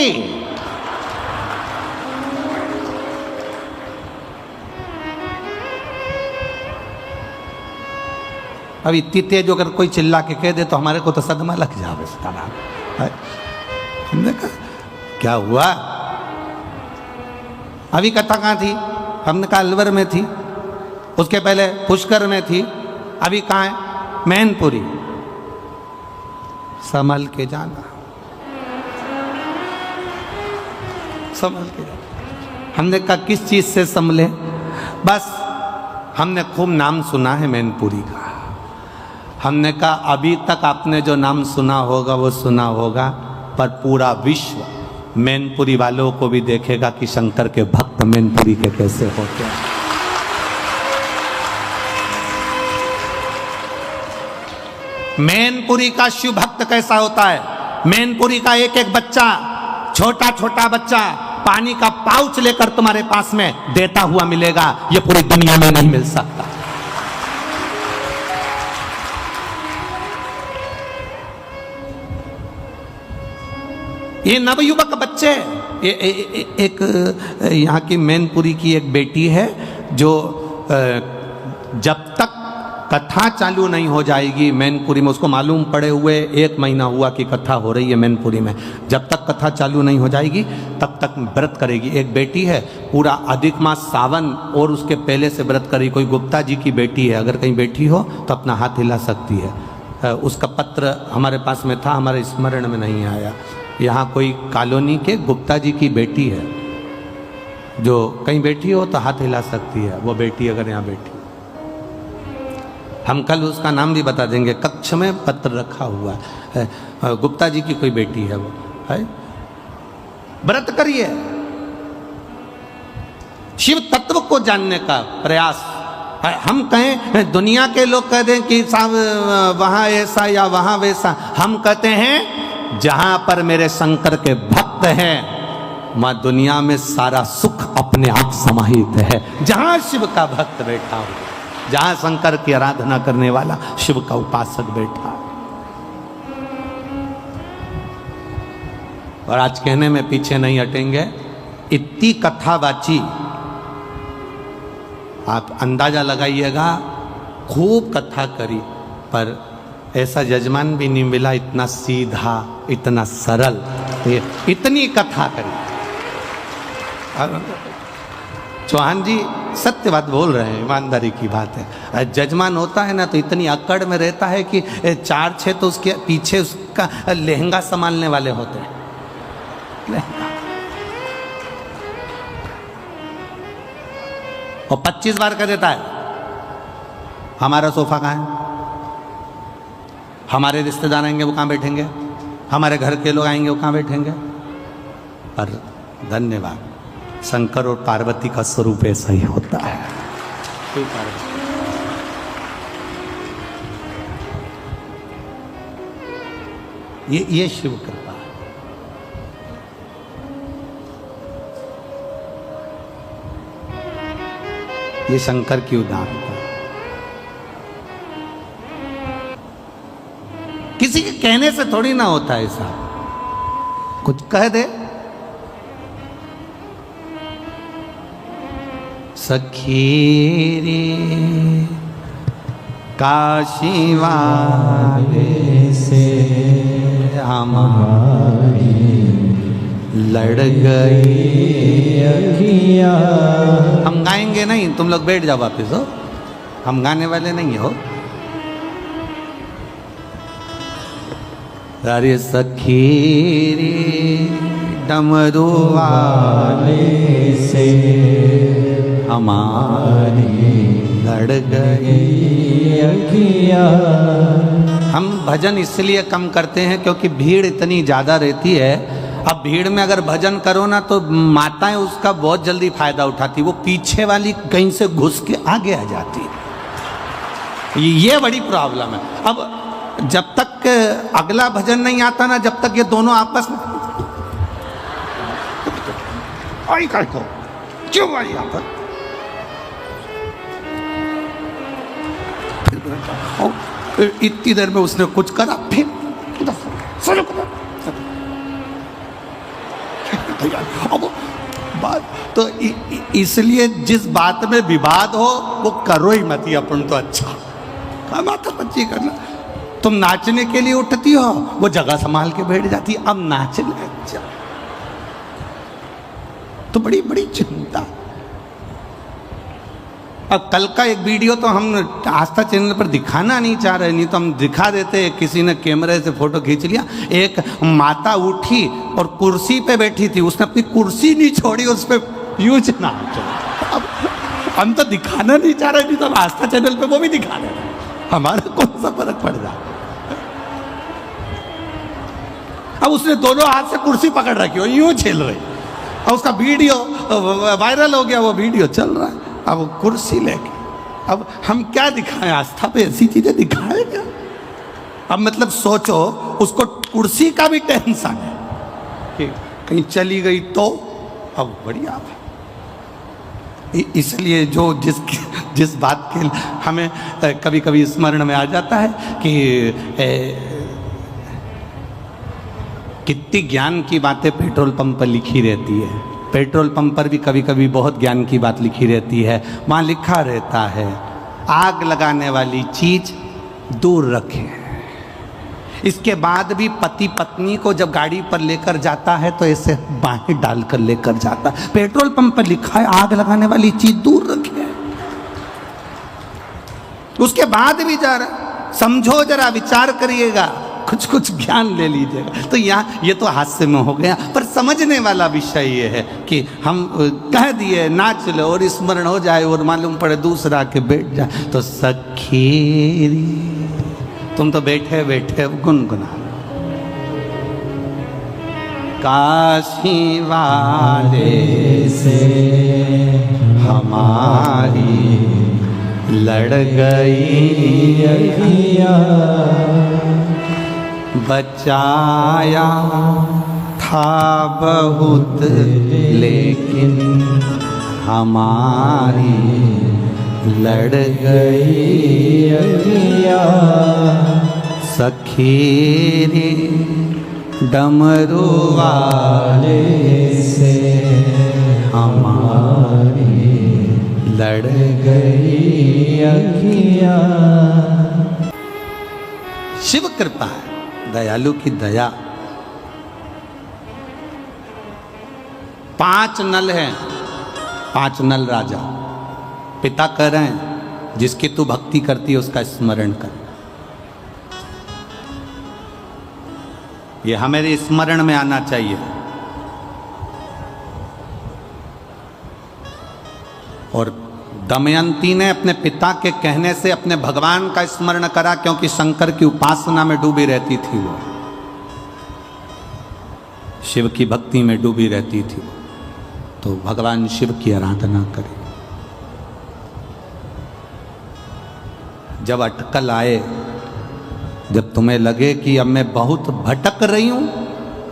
अब इतनी तेज अगर कोई चिल्ला के कह दे तो हमारे को तो सदमा लग जावे। हमने कहा क्या हुआ? अभी कथा कहाँ थी? हमने कहा अलवर में थी, उसके पहले पुष्कर में थी, अभी कहाँ है? मैनपुरी। संभल के जाना, संभल के जाना। हमने कहा किस चीज से संभले? बस हमने खूब नाम सुना है मैनपुरी का। हमने कहा अभी तक आपने जो नाम सुना होगा वो सुना होगा, पर पूरा विश्व मैनपुरी वालों को भी देखेगा कि शंकर के भक्त मैनपुरी के कैसे होते हैं। मैनपुरी का शिव भक्त कैसा होता है? मैनपुरी का एक एक बच्चा, छोटा छोटा बच्चा पानी का पाउच लेकर तुम्हारे पास में देता हुआ मिलेगा। ये पूरी दुनिया में नहीं मिल सकता। ये नवयुवक बच्चे, एक यहाँ की मैनपुरी की एक बेटी है जो जब तक कथा चालू नहीं हो जाएगी मैनपुरी में, उसको मालूम पड़े हुए 1 महीना हुआ कि कथा हो रही है मैनपुरी में, जब तक कथा चालू नहीं हो जाएगी तब तक व्रत करेगी। एक बेटी है पूरा अधिक मास सावन और उसके पहले से व्रत करेगी। कोई गुप्ता जी की बेटी है, अगर कहीं बैठी हो तो अपना हाथ हिला सकती है। उसका पत्र हमारे पास में था, हमारे स्मरण में नहीं आया। यहाँ कोई कॉलोनी के गुप्ता जी की बेटी है, जो कहीं बैठी हो तो हाथ हिला सकती है वो बेटी, अगर यहाँ बैठी। हम कल उसका नाम भी बता देंगे, कक्ष में पत्र रखा हुआ है, गुप्ता जी की कोई बेटी है वो है। व्रत करिए, शिव तत्व को जानने का प्रयास। हम कहें, दुनिया के लोग कह दें कि साहब वहां ऐसा या वहां वैसा, हम कहते हैं जहां पर मेरे शंकर के भक्त हैं वहां दुनिया में सारा सुख अपने आप समाहित है। जहां शिव का भक्त बैठा हो, जहां शंकर की आराधना करने वाला शिव का उपासक बैठा। और आज कहने में पीछे नहीं हटेंगे, इतनी कथा बाची, आप अंदाजा लगाइएगा, खूब कथा करी, पर ऐसा जजमान भी नहीं मिला इतना सीधा, इतना सरल, इतनी कथा करी। चौहान जी सत्य बात बोल रहे हैं, ईमानदारी की बात है। जजमान होता है ना तो इतनी अकड़ में रहता है कि 4-6 तो उसके पीछे उसका लहंगा संभालने वाले होते हैं। और 25 बार कह देता है हमारा सोफा कहाँ है, हमारे रिश्तेदार आएंगे वो कहाँ बैठेंगे, हमारे घर के लोग आएंगे वो कहाँ बैठेंगे। पर धन्यवाद, शंकर और पार्वती का स्वरूप ऐसा ही होता है। ये शिव कृपा है। ये शंकर की उदारता है। किसी के कहने से थोड़ी ना होता है ऐसा, कुछ कह दे, सखी रे काशी वाले से हमारी लड़ गई अखियां। हम गाएंगे नहीं, तुम लोग बैठ जाओ वापिस हो, हम गाने वाले नहीं हो। अरे सखी रे डमरू वाले से हमारी लड़ गई अखियां। हम भजन इसलिए कम करते हैं क्योंकि भीड़ इतनी ज़्यादा रहती है। अब भीड़ में अगर भजन करो ना तो माताएं उसका बहुत जल्दी फायदा उठाती, वो पीछे वाली कहीं से घुस के आगे आ जाती, ये बड़ी प्रॉब्लम है। अब जब तक अगला भजन नहीं आता ना, जब तक ये दोनों आपस में आई को क्यों आई यहाँ पर, इतनी देर में उसने कुछ करा, फिर अब बात तो इसलिए जिस बात में विवाद हो वो करो ही मत, अपन तो अच्छा माता बच्ची करना। तुम नाचने के लिए उठती हो, वो जगह संभाल के बैठ जाती है, अब नाचने अच्छा तो बड़ी बड़ी चिंता। अब कल का एक वीडियो तो हम आस्था चैनल पर दिखाना नहीं चाह रहे, नहीं तो हम दिखा देते, किसी ने कैमरे से फोटो खींच लिया। एक माता उठी और कुर्सी पे बैठी थी, उसने अपनी कुर्सी नहीं छोड़ी, उस पर यूज ना अब हम तो दिखाना नहीं चाह रहे, नहीं तो हम आस्था चैनल पे वो भी दिखा रहे हैं, हमारा कौन सा फर्क पड़ रहा। अब उसने दोनों हाथ से कुर्सी पकड़ रखी हो, यूं झेल रही, और उसका वीडियो वायरल हो गया, वो वीडियो चल रहा है। अब वो कुर्सी लेके, अब हम क्या दिखाएं, आस्था पे ऐसी चीजें दिखाएं क्या। अब मतलब सोचो, उसको कुर्सी का भी टेंशन है कि कहीं चली गई तो, अब बढ़िया। इसलिए जो जिस बात के हमें कभी कभी स्मरण में आ जाता है कि कितनी ज्ञान की बातें पेट्रोल पंप पर लिखी रहती है। पेट्रोल पंप पर भी कभी कभी बहुत ज्ञान की बात लिखी रहती है। वहाँ लिखा रहता है आग लगाने वाली चीज दूर रखें। इसके बाद भी पति पत्नी को जब गाड़ी पर लेकर जाता है तो ऐसे बाहें डालकर लेकर जाता है। पेट्रोल पंप पर लिखा है आग लगाने वाली चीज दूर रखें। उसके बाद भी जरा समझो, जरा विचार करिएगा, कुछ कुछ ज्ञान ले लीजिएगा। तो यहाँ ये तो हास्य में हो गया, पर समझने वाला विषय ये है कि हम कह दिए नाच लो और स्मरण हो जाए और मालूम पड़े दूसरा के बैठ जाए तो सखी तुम तो बैठे बैठे गुनगुना। काशी वाले से हमारी लड़ गई अखियाँ, बचाया था बहुत लेकिन हमारी लड़ गई अखियाँ। सखी रे डमरू वाले से हमारी लड़ गई अखियाँ। शिव कृपा है, दयालु की दया। 5 नल हैं, 5 नल राजा। पिता कह रहे हैं जिसकी तू भक्ति करती है उसका स्मरण कर। ये हमारे स्मरण में आना चाहिए। और दमयंती ने अपने पिता के कहने से अपने भगवान का स्मरण करा, क्योंकि शंकर की उपासना में डूबी रहती थी वो, शिव की भक्ति में डूबी रहती थी वो। तो भगवान शिव की आराधना करे। जब अटकल आए, जब तुम्हें लगे कि अब मैं बहुत भटक रही हूं,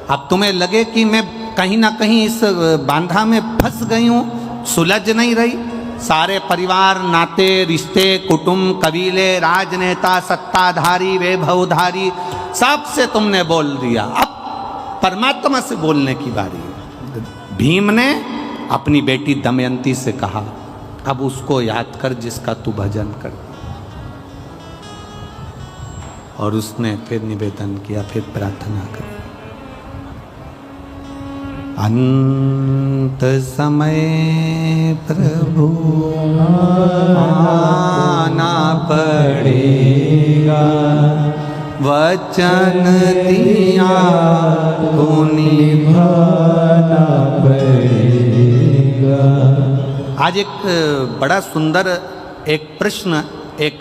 अब तुम्हें लगे कि मैं कहीं ना कहीं इस बांधा में फंस गई हूं, सुलझ नहीं रही, सारे परिवार नाते रिश्ते कुटुंब कबीले राजनेता सत्ताधारी वैभवधारी सबसे तुमने बोल दिया, अब परमात्मा से बोलने की बारी है। भीम ने अपनी बेटी दमयंती से कहा अब उसको याद कर जिसका तू भजन कर। और उसने फिर निवेदन किया, फिर प्रार्थना करी। अंत समय प्रभु आना पड़ेगा, वचन दिया तो निभाना पड़ेगा। आज एक बड़ा सुंदर एक प्रश्न एक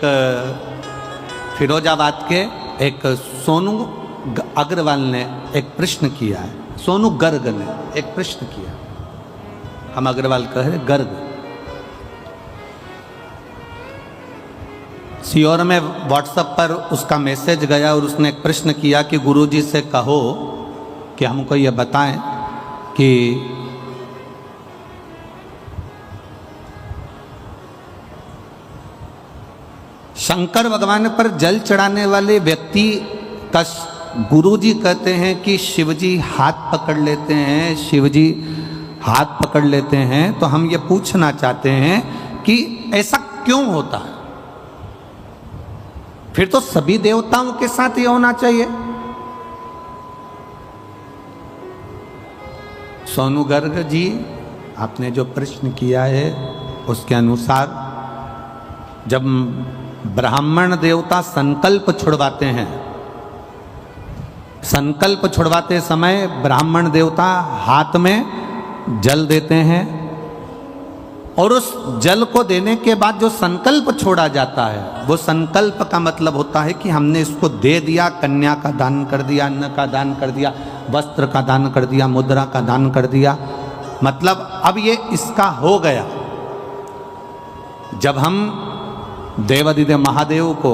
फिरोजाबाद के एक सोनू अग्रवाल ने एक प्रश्न किया है। सोनू गर्ग ने एक प्रश्न किया, हम अग्रवाल कह रहे गर्ग। सियोर में व्हाट्सएप पर उसका मैसेज गया और उसने एक प्रश्न किया कि गुरुजी से कहो कि हमको ये बताएं कि शंकर भगवान पर जल चढ़ाने वाले व्यक्ति का गुरुजी कहते हैं कि शिवजी हाथ पकड़ लेते हैं, शिवजी हाथ पकड़ लेते हैं। तो हम ये पूछना चाहते हैं कि ऐसा क्यों होता है? फिर तो सभी देवताओं के साथ ये होना चाहिए। सोनू गर्ग जी, आपने जो प्रश्न किया है उसके अनुसार जब ब्राह्मण देवता संकल्प छुड़वाते हैं, संकल्प छुड़वाते समय ब्राह्मण देवता हाथ में जल देते हैं और उस जल को देने के बाद जो संकल्प छोड़ा जाता है वो संकल्प का मतलब होता है कि हमने इसको दे दिया, कन्या का दान कर दिया, अन्न का दान कर दिया, वस्त्र का दान कर दिया, मुद्रा का दान कर दिया, मतलब अब ये इसका हो गया। जब हम देवादिदेव महादेव को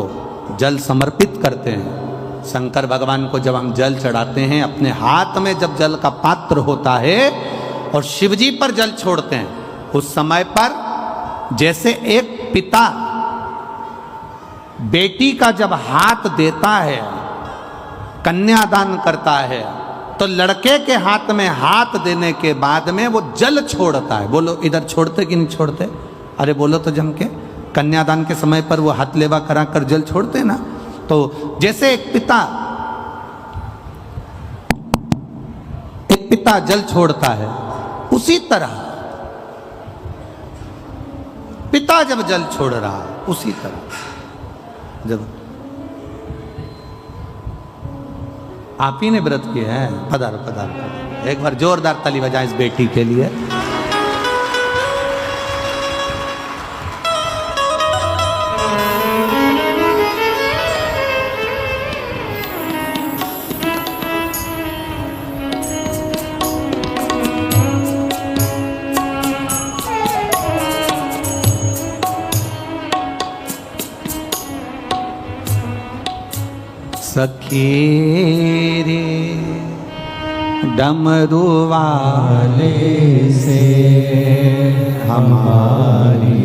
जल समर्पित करते हैं, शंकर भगवान को जब हम जल चढ़ाते हैं, अपने हाथ में जब जल का पात्र होता है और शिवजी पर जल छोड़ते हैं, उस समय पर जैसे एक पिता बेटी का जब हाथ देता है, कन्यादान करता है, तो लड़के के हाथ में हाथ देने के बाद में वो जल छोड़ता है। बोलो इधर छोड़ते कि नहीं छोड़ते? अरे बोलो तो जम के। कन्यादान के समय पर वो हाथ लेवा करा कर जल छोड़ते ना। तो जैसे एक पिता जल छोड़ता है, उसी तरह पिता जब जल छोड़ रहा है, उसी तरह जब आप ही ने व्रत किए हैं, पधार पधार पधार। एक बार जोरदार ताली बजाएं इस बेटी के लिए। सखी रे डमरू वाले से हमारी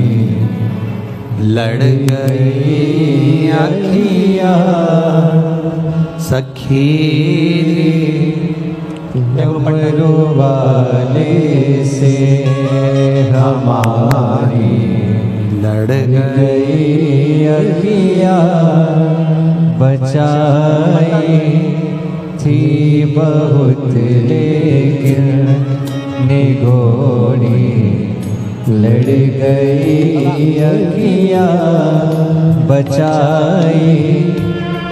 लड़ गई अखियाँ। सखी रे डमरू वाले से हमारी लड़ गई अखियाँ। बचाई थी बहुत लेकिन निगोरी लड़ गई अखियाँ। बचाई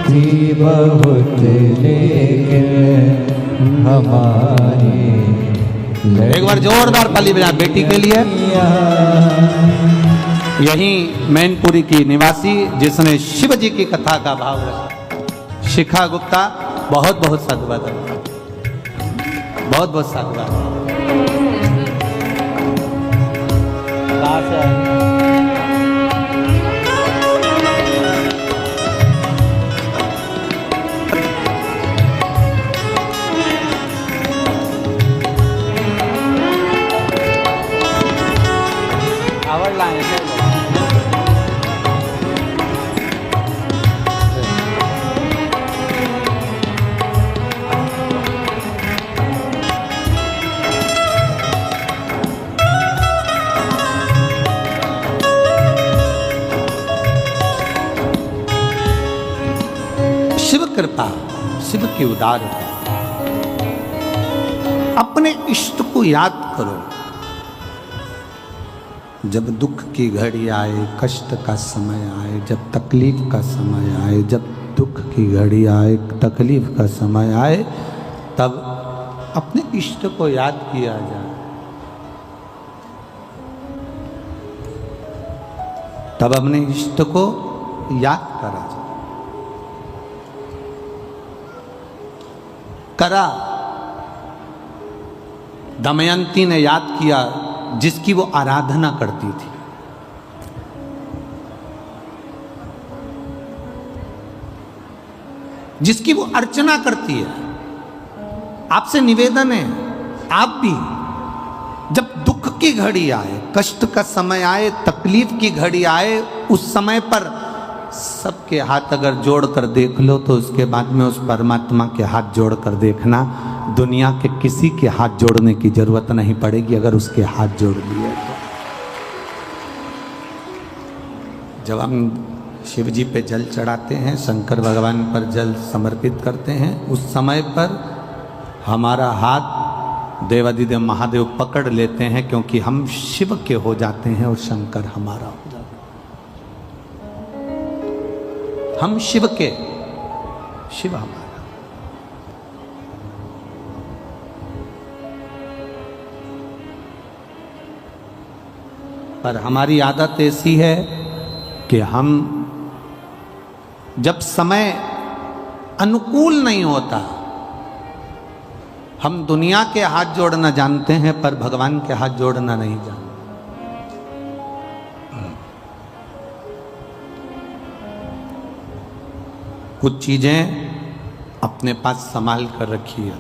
थी बहुत लेकिन हमारी। एक बार जोरदार ताली बजा बेटी के लिए। यही मैनपुरी की निवासी जिसने शिव जी की कथा का भाव रखा, शिखा गुप्ता, बहुत बहुत साधुवाद, बहुत बहुत साधुवाद। शिव कृपा, शिव की उदारता। अपने इष्ट को याद करो। जब दुख की घड़ी आए, कष्ट का समय आए, जब तकलीफ का समय आए, जब दुख की घड़ी आए, तकलीफ का समय आए, तब अपने इष्ट को याद किया जाए। तब अपने इष्ट को याद करा जाए। करा दमयंती ने याद किया जिसकी वो आराधना करती थी। जिसकी वो अर्चना करती है। आपसे निवेदन है, आप भी जब दुख की घड़ी आए, कष्ट का समय आए, तकलीफ की घड़ी आए, उस समय पर सबके हाथ अगर जोड़ कर देख लो तो उसके बाद में उस परमात्मा के हाथ जोड़ कर देखना। दुनिया के किसी के हाथ जोड़ने की जरूरत नहीं पड़ेगी अगर उसके हाथ जोड़ लिए तो। जब हम शिव जी पे जल चढ़ाते हैं, शंकर भगवान पर जल समर्पित करते हैं, उस समय पर हमारा हाथ देवादिदेव महादेव पकड़ लेते हैं, क्योंकि हम शिव के हो जाते हैं और शंकर हमारा हो जाता है। हम शिव के, शिव हमारा। पर हमारी आदत ऐसी है कि हम जब समय अनुकूल नहीं होता, हम दुनिया के हाथ जोड़ना जानते हैं पर भगवान के हाथ जोड़ना नहीं जानते। कुछ चीजें अपने पास संभाल कर रखिए।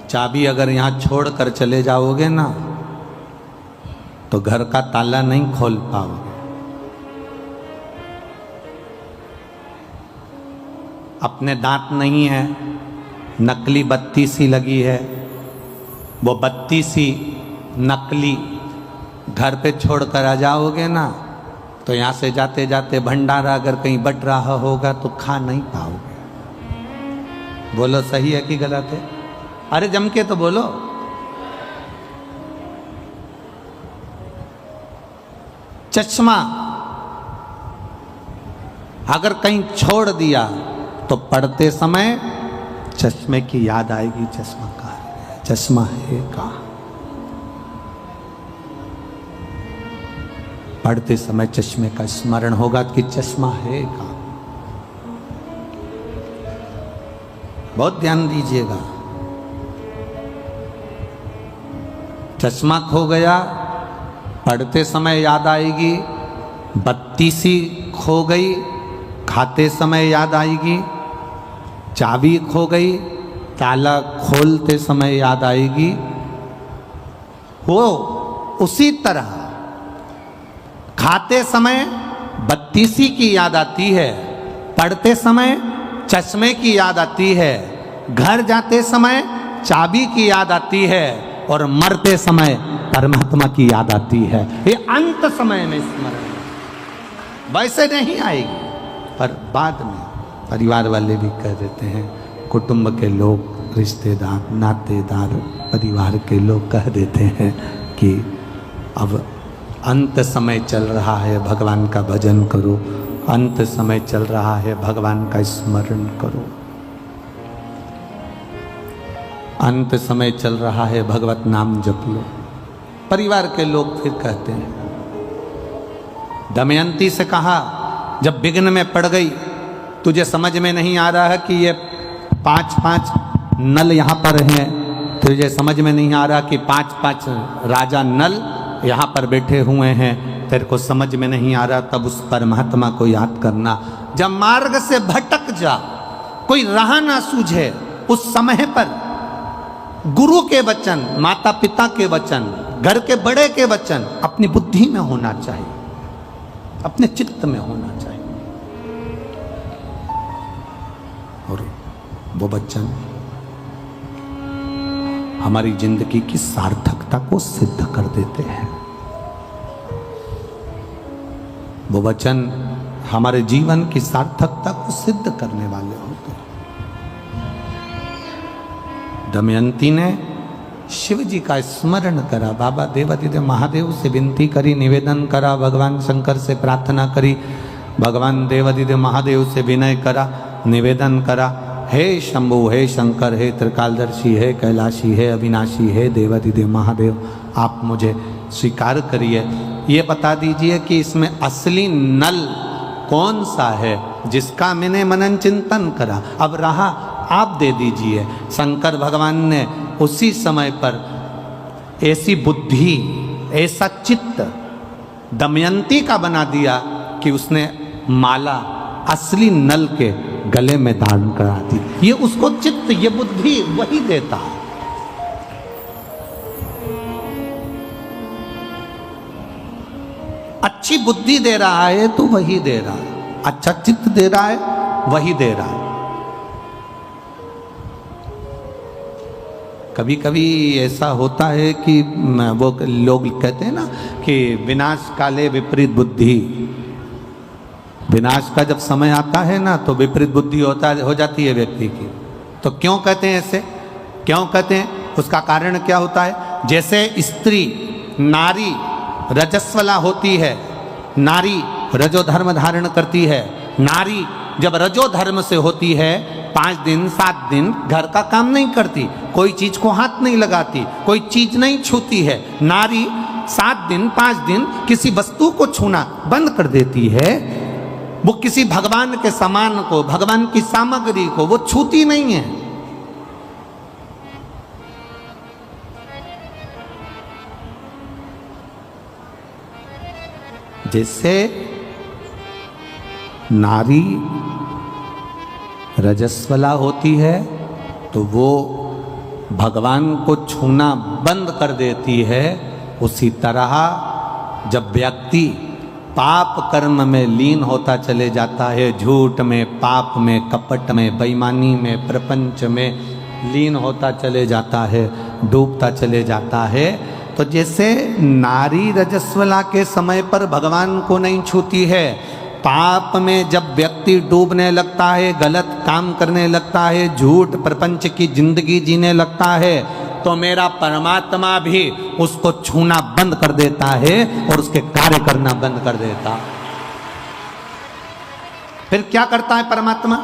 चाबी अगर यहां छोड़ कर चले जाओगे ना तो घर का ताला नहीं खोल पाओगे। अपने दांत नहीं है, नकली बत्ती सी लगी है, वो बत्ती सी नकली घर पे छोड़कर आ जाओगे ना तो यहाँ से जाते जाते भंडारा अगर कहीं बट रहा होगा तो खा नहीं पाओगे। बोलो सही है कि गलत है? अरे जम के तो बोलो। चश्मा अगर कहीं छोड़ दिया तो पढ़ते समय चश्मे की याद आएगी, चश्मा कहाँ है, चश्मा है कहाँ। पढ़ते समय चश्मे का स्मरण होगा कि चश्मा है कहाँ। बहुत ध्यान दीजिएगा। चश्मा खो गया, पढ़ते समय याद आएगी, बत्ती सी खो गई, खाते समय याद आएगी, चाबी खो गई, ताला खोलते समय याद आएगी। वो उसी तरह खाते समय बत्ती सी की याद आती है, पढ़ते समय चश्मे की याद आती है, घर जाते समय चाबी की याद आती है और मरते समय परमात्मा की याद आती है। ये अंत समय में स्मरण वैसे नहीं आएगी, पर बाद में परिवार वाले भी कह देते हैं, कुटुंब के लोग, रिश्तेदार, नातेदार, परिवार के लोग कह देते हैं कि अब अंत समय चल रहा है, भगवान का भजन करो, अंत समय चल रहा है, भगवान का स्मरण करो, अंत समय चल रहा है, भगवत नाम जप लो। परिवार के लोग फिर कहते हैं, दमयंती से कहा जब विघ्न में पड़ गई, तुझे समझ में नहीं आ रहा है कि ये 5-5 नल यहाँ पर हैं, तुझे समझ में नहीं आ रहा कि 5-5 राजा नल यहाँ पर बैठे हुए हैं, तेरे को समझ में नहीं आ रहा, तब उस परमात्मा को याद करना। जब मार्ग से भटक जा, कोई राह ना सूझे, उस समय पर गुरु के वचन, माता पिता के वचन, घर के बड़े के वचन अपनी बुद्धि में होना चाहिए, अपने चित्त में होना चाहिए, और वो वचन हमारी जिंदगी की सार्थकता को सिद्ध कर देते हैं। वो वचन हमारे जीवन की सार्थकता को सिद्ध करने वाले होते हैं। दमयंती ने शिव जी का स्मरण करा, बाबा देवादिदेव महादेव से विनती करी, निवेदन करा, भगवान शंकर से प्रार्थना करी, भगवान देवादिदेव महादेव से विनय करा, निवेदन करा, हे शंभु, हे शंकर, हे त्रिकालदर्शी, हे कैलाशी, हे अविनाशी, हे देवादिदेव महादेव, आप मुझे स्वीकार करिए। ये बता दीजिए कि इसमें असली नल कौन सा है जिसका मैंने मनन चिंतन करा, अब रहा आप दे दीजिए। शंकर भगवान ने उसी समय पर ऐसी बुद्धि, ऐसा चित्त दमयंती का बना दिया कि उसने माला असली नल के गले में धारण करा दी। ये उसको चित्त, ये बुद्धि वही देता है। अच्छी बुद्धि दे रहा है तो वही दे रहा है, अच्छा चित्त दे रहा है वही दे रहा है। कभी कभी ऐसा होता है कि वो लोग कहते हैं ना कि विनाश काले विपरीत बुद्धि, विनाश का जब समय आता है ना तो विपरीत बुद्धि हो जाती है व्यक्ति की। तो क्यों कहते हैं ऐसे, क्यों कहते हैं, उसका कारण क्या होता है? जैसे स्त्री, नारी रजस्वला होती है, नारी रजोधर्म धारण करती है, नारी जब रजोधर्म से होती है 5 दिन 7 दिन घर का काम नहीं करती, कोई चीज को हाथ नहीं लगाती, कोई चीज नहीं छूती है। नारी 7 दिन 5 दिन किसी वस्तु को छूना बंद कर देती है, वो किसी भगवान के सामान को, भगवान की सामग्री को वो छूती नहीं है। जैसे नारी रजस्वला होती है तो वो भगवान को छूना बंद कर देती है, उसी तरह जब व्यक्ति पाप कर्म में लीन होता चले जाता है, झूठ में, पाप में, कपट में, बेईमानी में, प्रपंच में लीन होता चले जाता है, डूबता चले जाता है। तो जैसे नारी रजस्वला के समय पर भगवान को नहीं छूती है, पाप में जब व्यक्ति डूबने लगता है, गलत काम करने लगता है, झूठ प्रपंच की जिंदगी जीने लगता है, तो मेरा परमात्मा भी उसको छूना बंद कर देता है और उसके कार्य करना बंद कर देता। फिर क्या करता है परमात्मा?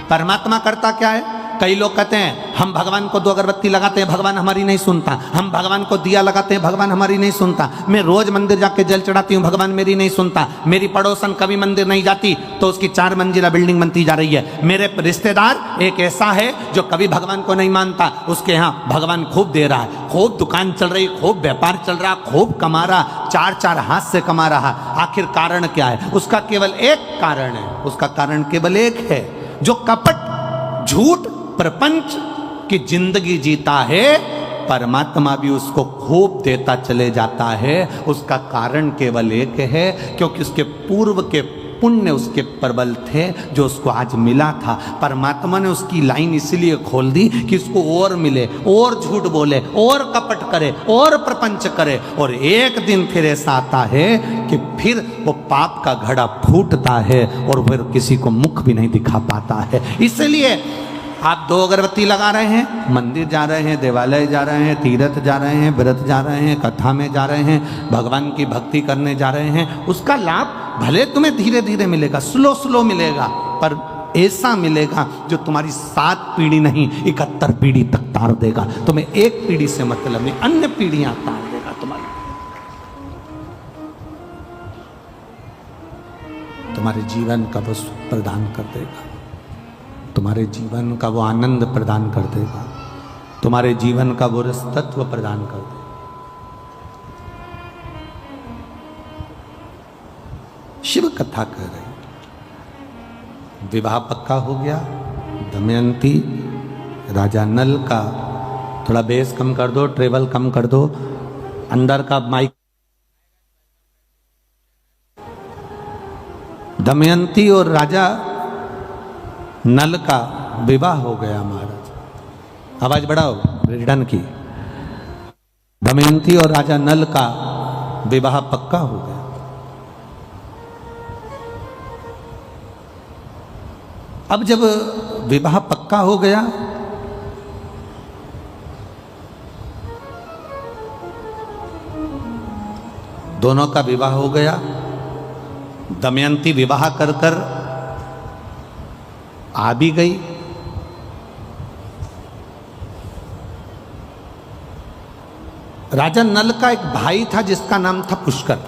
परमात्मा करता क्या है? कई लोग कहते हैं हम भगवान को 2 अगरबत्ती लगाते हैं, भगवान हमारी नहीं सुनता। हम भगवान को दिया लगाते हैं, भगवान हमारी नहीं सुनता। मैं रोज मंदिर जाके जल चढ़ाती हूँ, भगवान मेरी नहीं सुनता। मेरी पड़ोसन कभी मंदिर नहीं जाती तो उसकी 4 मंजिला बिल्डिंग बनती जा रही है। मेरे रिश्तेदार एक ऐसा है जो कभी भगवान को नहीं मानता, उसके यहाँ भगवान खूब दे रहा है, खूब दुकान चल रही, खूब व्यापार चल रहा, खूब कमा रहा, 4 हाथ से कमा रहा। आखिर कारण क्या है? उसका केवल एक कारण है, उसका कारण केवल एक है, जो कपट, झूठ, प्रपंच की जिंदगी जीता है, परमात्मा भी उसको खूब देता चले जाता है। उसका कारण केवल एक है, क्योंकि उसके पूर्व के पुण्य उसके प्रबल थे जो उसको आज मिला था। परमात्मा ने उसकी लाइन इसलिए खोल दी कि उसको और मिले, और झूठ बोले, और कपट करे, और प्रपंच करे। और एक दिन फिर ऐसा आता है कि फिर वो पाप का घड़ा फूटता है और फिर किसी को मुख भी नहीं दिखा पाता है। इसलिए आप 2 अगरबत्ती लगा रहे हैं, मंदिर जा रहे हैं, देवालय जा रहे हैं, तीर्थ जा रहे हैं, व्रत जा रहे हैं, कथा में जा रहे हैं, भगवान की भक्ति करने जा रहे हैं, उसका लाभ भले तुम्हें धीरे धीरे मिलेगा, स्लो मिलेगा, पर ऐसा मिलेगा जो तुम्हारी 7 पीढ़ी नहीं 71 पीढ़ी तक तार देगा। तुम्हें एक पीढ़ी से मतलब नहीं, अन्य पीढ़ियां तार देगा तुम्हारे जीवन का वो सुख प्रदान कर देगा, तुम्हारे जीवन का वो आनंद प्रदान कर देगा, तुम्हारे जीवन का वो रस तत्व प्रदान कर देगा। शिव कथा कह रहे, विवाह पक्का हो गया, दमयंती राजा नल का, थोड़ा बेस कम कर दो, ट्रेवल कम कर दो, अंदर का माइक। दमयंती और राजा नल का विवाह हो गया महाराज। आवाज बढ़ाओ, रिटर्न की। दमयंती और राजा नल का विवाह पक्का हो गया। अब जब विवाह पक्का हो गया, दोनों का विवाह हो गया, दमयंती विवाह कर कर आ भी गई। राजा नल का एक भाई था जिसका नाम था पुष्कर।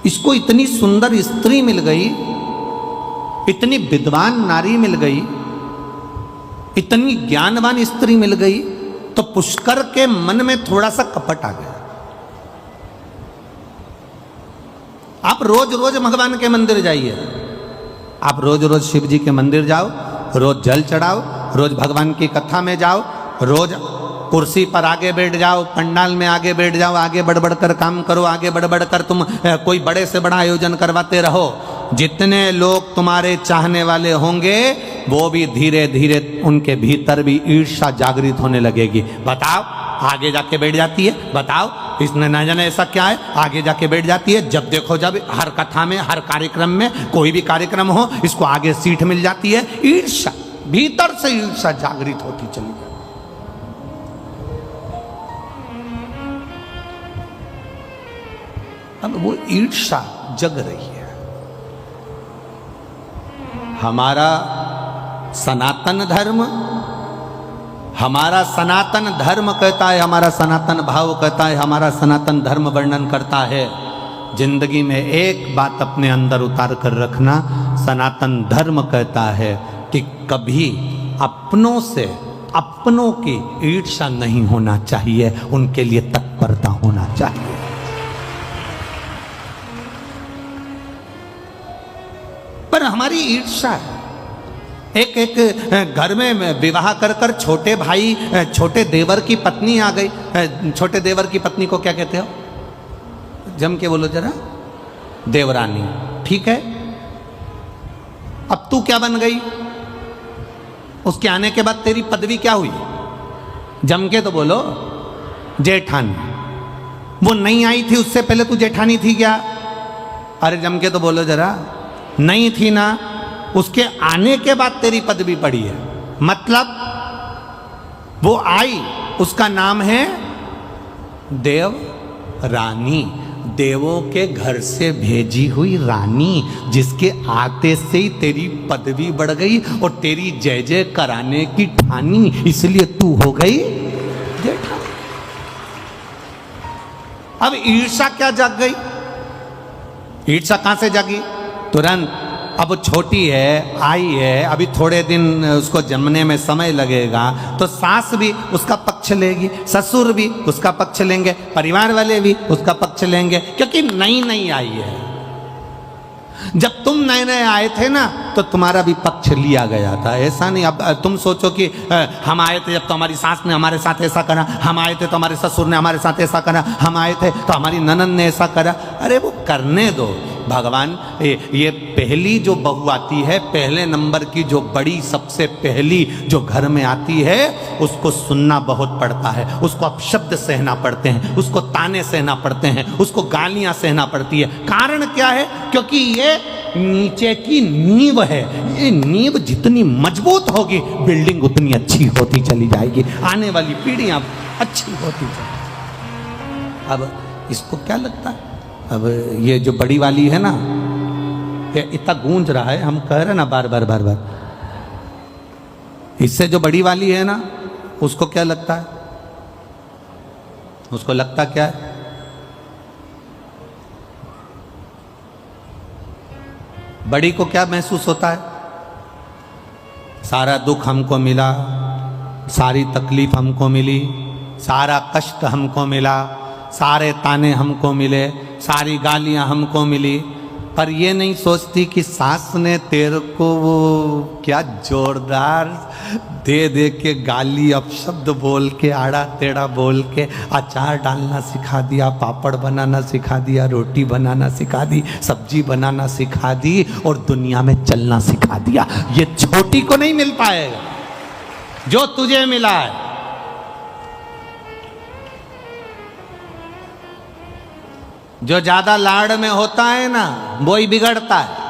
इसको इतनी सुंदर स्त्री मिल गई, इतनी विद्वान नारी मिल गई, इतनी ज्ञानवान स्त्री मिल गई, तो पुष्कर के मन में थोड़ा सा कपट आ गया। आप रोज रोज भगवान के मंदिर जाइए, आप रोज रोज शिव जी के मंदिर जाओ, रोज जल चढ़ाओ, रोज भगवान की कथा में जाओ, रोज कुर्सी पर आगे बैठ जाओ, पंडाल में आगे बैठ जाओ, आगे बढ़ बढ़ कर काम करो, आगे बढ़ बढ़ कर तुम कोई बड़े से बड़ा आयोजन करवाते रहो। जितने लोग तुम्हारे चाहने वाले होंगे वो भी धीरे धीरे उनके भीतर भी ईर्ष्या जागृत होने लगेगी। बताओ, आगे जाके बैठ जाती है, बताओ इसने ना जाने ऐसा क्या है, आगे जाके बैठ जाती है। जब देखो जब हर कथा में, हर कार्यक्रम में, कोई भी कार्यक्रम हो, इसको आगे सीट मिल जाती है। ईर्ष्या, भीतर से ईर्ष्या जागृत होती चली जाती। अब वो ईर्ष्या जग रही है। हमारा सनातन धर्म, हमारा सनातन धर्म कहता है, हमारा सनातन भाव कहता है, हमारा सनातन धर्म वर्णन करता है, जिंदगी में एक बात अपने अंदर उतार कर रखना। सनातन धर्म कहता है कि कभी अपनों से, अपनों की ईर्ष्या नहीं होना चाहिए, उनके लिए तत्परता होना चाहिए। पर हमारी ईर्ष्या एक एक घर में विवाह कर कर छोटे भाई, छोटे देवर की पत्नी आ गई। छोटे देवर की पत्नी को क्या कहते हो? जम के बोलो जरा। देवरानी। ठीक है, अब तू क्या बन गई? उसके आने के बाद तेरी पदवी क्या हुई? जम के तो बोलो। जेठानी। वो नहीं आई थी उससे पहले तू जेठानी थी क्या? अरे जम के तो बोलो जरा। नहीं थी ना, उसके आने के बाद तेरी पदवी पड़ी है। मतलब वो आई, उसका नाम है देव रानी। देवों के घर से भेजी हुई रानी, जिसके आते से ही तेरी पदवी बढ़ गई और तेरी जय जय कराने की ठानी, इसलिए तू हो गई जेठानी। अब ईर्षा क्या जाग गई? ईर्षा कहां से जागी? तुरंत। अब छोटी है, आई है, अभी थोड़े दिन उसको जमने में समय लगेगा, तो सास भी उसका पक्ष लेगी, ससुर भी उसका पक्ष लेंगे, परिवार वाले भी उसका पक्ष लेंगे, क्योंकि नई नई आई है। जब तुम नए नए आए थे ना, तो तुम्हारा भी पक्ष लिया गया था। ऐसा नहीं अब तुम सोचो कि हम आए थे जब तो हमारी सास ने हमारे साथ ऐसा करा, हम आए थे तो हमारे ससुर ने हमारे साथ ऐसा करा, हम आए थे तो हमारी ननद ने ऐसा करा। अरे वो करने दो भगवान। ये पहली जो बहू आती है, पहले नंबर की जो बड़ी सबसे पहली जो घर में आती है, उसको सुनना बहुत पड़ता है, उसको अपशब्द सहना पड़ते हैं, उसको ताने सहना पड़ते हैं, उसको गालियां सहना पड़ती है। कारण क्या है? क्योंकि ये नीचे की नींव है। ये नींव जितनी मजबूत होगी, बिल्डिंग उतनी अच्छी होती चली जाएगी, आने वाली पीढ़ियां अच्छी होती चली। अब इसको क्या लगता है? अब ये जो बड़ी वाली है ना, ये इतना गूंज रहा है, हम कह रहे ना बार बार बार बार, इससे जो बड़ी वाली है ना, उसको क्या लगता है? उसको लगता क्या है? बड़ी को क्या महसूस होता है? सारा दुख हमको मिला, सारी तकलीफ हमको मिली, सारा कष्ट हमको मिला, सारे ताने हमको मिले, सारी गालियां हमको मिली, पर ये नहीं सोचती कि सास ने तेरे को वो क्या जोरदार दे दे के गाली, अपशब्द बोल के, आड़ा टेढ़ा बोल के अचार डालना सिखा दिया, पापड़ बनाना सिखा दिया, रोटी बनाना सिखा दी, सब्जी बनाना सिखा दी और दुनिया में चलना सिखा दिया। ये छोटी को नहीं मिल पाएगा जो तुझे मिला है। जो ज्यादा लाड़ में होता है ना, वो ही बिगड़ता है।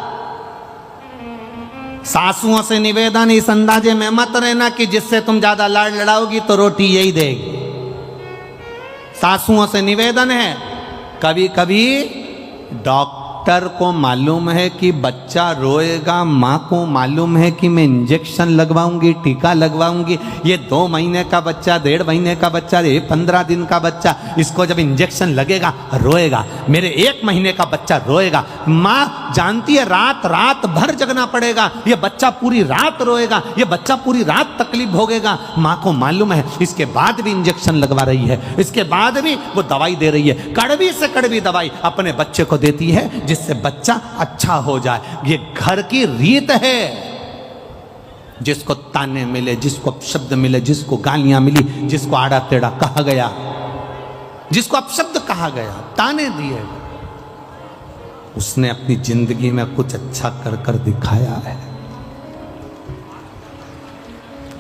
सासुओं से निवेदन इस अंदाजे में मत रहना कि जिससे तुम ज्यादा लाड़ लड़ाओगी तो रोटी यही देगी। सासुओं से निवेदन है, कभी कभी डॉक्टर को मालूम है कि बच्चा रोएगा, माँ को मालूम है कि मैं इंजेक्शन लगवाऊंगी, टीका लगवाऊंगी, ये 2 महीने का बच्चा, 1.5 महीने का बच्चा, ये 15 दिन का बच्चा, इसको जब इंजेक्शन लगेगा रोएगा, मेरे 1 महीने का बच्चा रोएगा। माँ जानती है रात रात भर जगना पड़ेगा, ये बच्चा पूरी रात रोएगा, ये बच्चा पूरी रात तकलीफ भोगेगा। माँ को मालूम है, इसके बाद भी इंजेक्शन लगवा रही है, इसके बाद भी वो दवाई दे रही है, कड़वी से कड़वी दवाई अपने बच्चे को देती है जिससे बच्चा अच्छा हो जाए। ये घर की रीत है। जिसको ताने मिले, जिसको अपशब्द मिले, जिसको गालियां मिली, जिसको आड़ा टेढ़ा कहा गया, जिसको अपशब्द कहा गया, ताने दिए, उसने अपनी जिंदगी में कुछ अच्छा कर कर दिखाया है।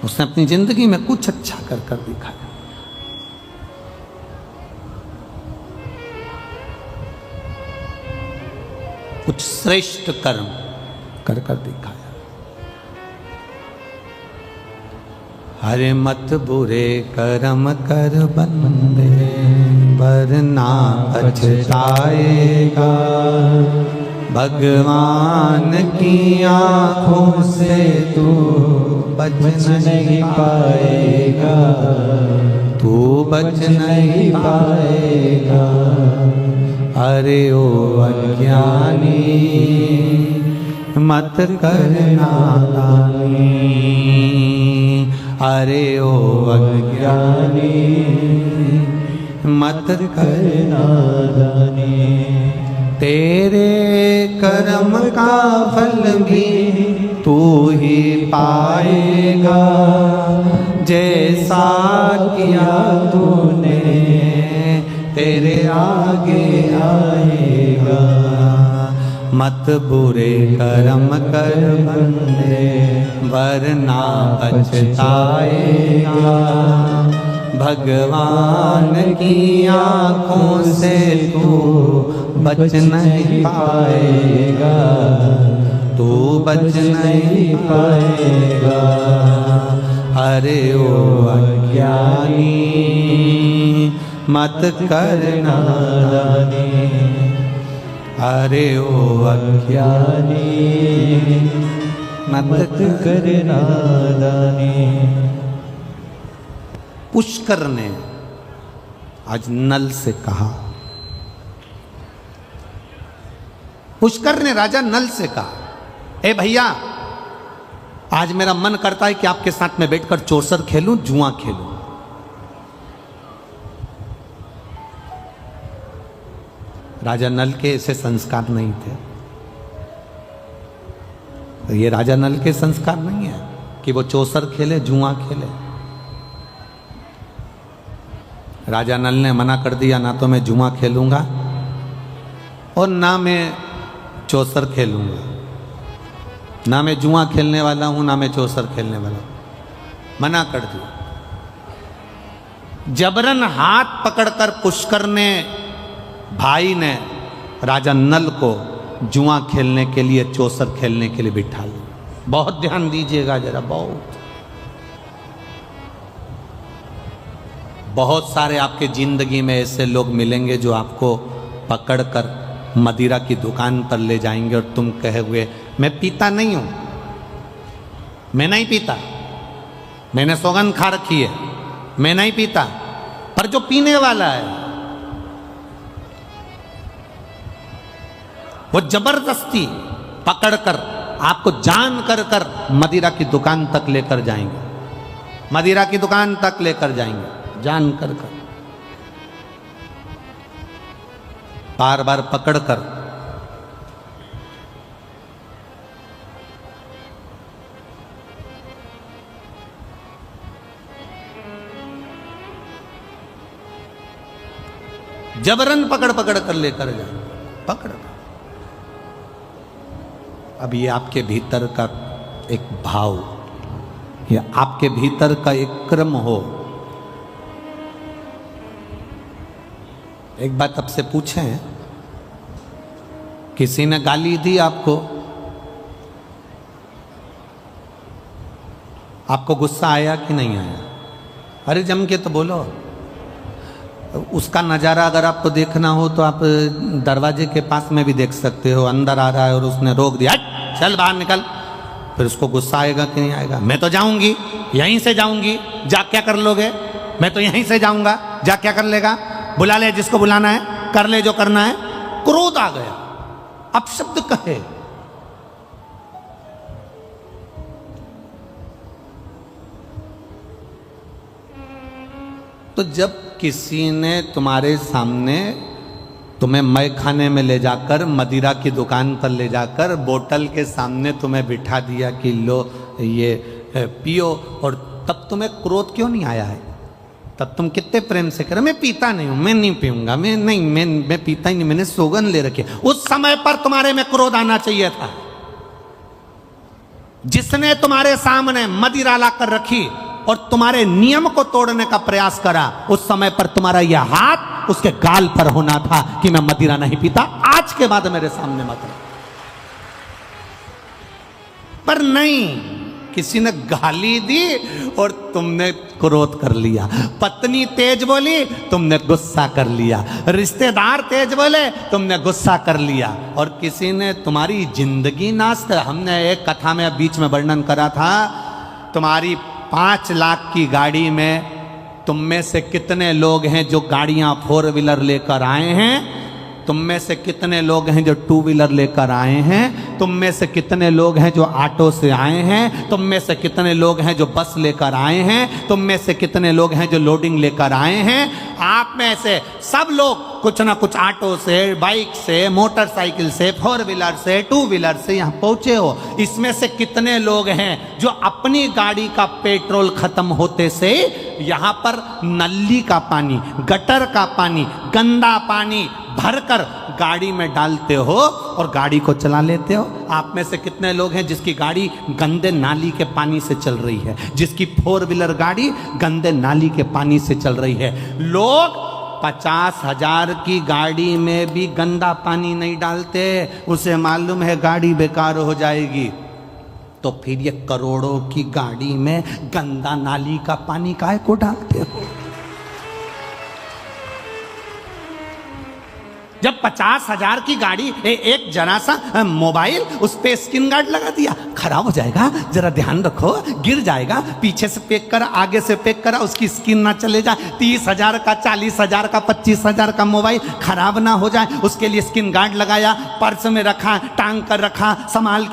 उसने अपनी जिंदगी में कुछ अच्छा कर कर दिखाया। कुछ श्रेष्ठ कर्म कर कर दिखाया। हरे मत बुरे कर्म कर बंदे, वरना पछताएगा। भगवान की आंखों से तू बच नहीं पाएगा, तू बच नहीं पाएगा। अरे ओ अज्ञानी मत करना दानी, अरे ओ अज्ञानी मत करना दानी। तेरे कर्म का फल भी तू ही पाएगा, जैसा किया तूने तेरे आगे आएगा। मत बुरे कर्म कर बंदे वरना पछताएगा, भगवान की आँखों से तू बच नहीं पाएगा, तू बच नहीं पाएगा। अरे ओ अज्ञानी मत कर नादानी, अरे ओ अज्ञानी मत कर नादानी। पुष्कर ने आज नल से कहा, पुष्कर ने राजा नल से कहा, ए भैया आज मेरा मन करता है कि आपके साथ में बैठकर चौसर खेलूं, जुआ खेलूं। राजा नल के ऐसे संस्कार नहीं थे। तो ये राजा नल के संस्कार नहीं है कि वो चौसर खेले, जुआ खेले। राजा नल ने मना कर दिया, ना तो मैं जुआ खेलूंगा और ना मैं चौसर खेलूंगा, ना मैं जुआ खेलने वाला हूं, ना मैं चौसर खेलने वाला हूं। मना कर दिया। जबरन हाथ पकड़कर पुष्कर ने, भाई ने राजा नल को जुआ खेलने के लिए, चौसर खेलने के लिए बिठा लिया। बहुत ध्यान दीजिएगा जरा, बहुत सारे आपके जिंदगी में ऐसे लोग मिलेंगे जो आपको पकड़कर मदिरा की दुकान पर ले जाएंगे और तुम कहे हुए मैं पीता नहीं हूं, मैं नहीं पीता, मैंने सौगंध खा रखी है, मैं नहीं पीता। पर जो पीने वाला है वो जबरदस्ती पकड़कर आपको जान कर मदिरा की दुकान तक लेकर जाएंगे, मदिरा की दुकान तक लेकर जाएंगे जान कर। बार बार पकड़कर जबरन पकड़ कर लेकर जाए, पकड़। अब ये आपके भीतर का एक भाव, ये आपके भीतर का एक क्रम हो। एक बात आपसे पूछें, किसी ने गाली दी आपको, आपको गुस्सा आया कि नहीं आया? अरे जम के तो बोलो। उसका नज़ारा अगर आपको देखना हो तो आप दरवाजे के पास में भी देख सकते हो। अंदर आ रहा है और उसने रोक दिया, चल बाहर निकल, फिर उसको गुस्सा आएगा कि नहीं आएगा? मैं तो जाऊंगी, यहीं से जाऊंगी, जा क्या कर लोगे? मैं तो यहीं से जाऊंगा, जा क्या कर लेगा? बुला ले जिसको बुलाना है, कर ले जो करना है। क्रोध आ गया, अपशब्द कहे। तो जब किसी ने तुम्हारे सामने तुम्हें मय खाने में ले जाकर, मदिरा की दुकान पर ले जाकर, बोतल के सामने तुम्हें बिठा दिया कि लो ये पियो, और तब तुम्हें क्रोध क्यों नहीं आया है? तब तुम कितने प्रेम से कह रहे, मैं पीता नहीं हूं, मैं नहीं पीऊंगा, मैं पीता ही नहीं, मैंने सौगंध ले रखी। उस समय पर तुम्हारे में क्रोध आना चाहिए था। जिसने तुम्हारे सामने मदिरा ला कर रखी और तुम्हारे नियम को तोड़ने का प्रयास करा, उस समय पर तुम्हारा यह हाथ उसके गाल पर होना था कि मैं मदिरा नहीं पीता, आज के बाद मेरे सामने मत रहो। पर नहीं, किसी ने गाली दी और तुमने क्रोध कर लिया। पत्नी तेज बोली, तुमने गुस्सा कर लिया। रिश्तेदार तेज बोले, तुमने गुस्सा कर लिया। और किसी ने तुम्हारी जिंदगी नाश कर। हमने एक कथा में बीच में वर्णन करा था, तुम्हारी 5 लाख की गाड़ी में तुम में से कितने लोग हैं जो गाड़ियां 4 व्हीलर लेकर आए हैं? तुम में से कितने लोग हैं जो 2 व्हीलर लेकर आए हैं? तुम में से कितने लोग हैं जो ऑटो से आए हैं? तुम में से कितने लोग हैं जो बस लेकर आए हैं? तुम में से कितने लोग हैं जो लोडिंग लेकर आए हैं? आप में से सब लोग कुछ ना कुछ ऑटो से, बाइक से, मोटरसाइकिल से, 4 व्हीलर से, 2 व्हीलर से यहाँ पहुंचे हो। इसमें से कितने लोग हैं जो अपनी गाड़ी का पेट्रोल खत्म होते से यहाँ पर नली का पानी, गटर का पानी, गंदा पानी भरकर गाड़ी में डालते हो और गाड़ी को चला लेते हो? आप में से कितने लोग हैं जिसकी गाड़ी गंदे नाली के पानी से चल रही है, जिसकी 4 व्हीलर गाड़ी गंदे नाली के पानी से चल रही है? लोग 50,000 की गाड़ी में भी गंदा पानी नहीं डालते, उसे मालूम है गाड़ी बेकार हो जाएगी। तो फिर ये करोड़ों की गाड़ी में गंदा नाली का पानी काहे को डालते हो? जब 50,000 की गाड़ी एक जरा सा मोबाइल, उस पे स्क्रीन गार्ड लगा दिया, खराब हो जाएगा, जरा ध्यान रखो, गिर जाएगा, पीछे से पैक करा, आगे से पैक करा, उसकी स्क्रीन ना चले जाए, 30,000 का, 40,000 का, 25,000 का मोबाइल खराब ना हो जाए, उसके लिए स्क्रीन गार्ड लगाया, पर्स में रखा, टांग कर रखा, संभाल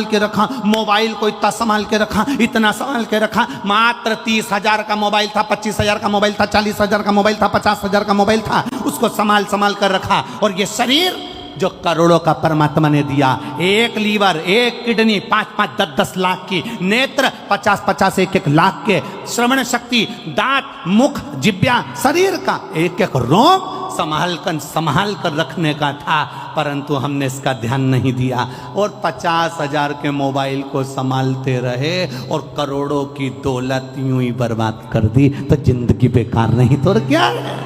के रखा, मोबाइल को इतना संभाल के रखा, इतना संभाल के रखा। मात्र 30,000 का मोबाइल था, 25,000 का मोबाइल था, 40,000 का मोबाइल था, 50,000 का मोबाइल था, उसको संभाल कर रखा। और ये शरीर जो करोड़ों का परमात्मा ने दिया, एक लीवर, एक किडनी, 5-5, 10-10 लाख की, नेत्र 50-50, 1-1 लाख के, श्रवण शक्ति, दांत, मुख, जिब्या, शरीर का एक-एक रोग संभाल कर रखने का था, परंतु हमने इसका ध्यान नहीं दिया और 50,000 के मोबाइल को संभालते रहे और करोड़ों की दौलत यूं ही बर्बाद कर दी। तो जिंदगी बेकार नहीं तो और क्या है?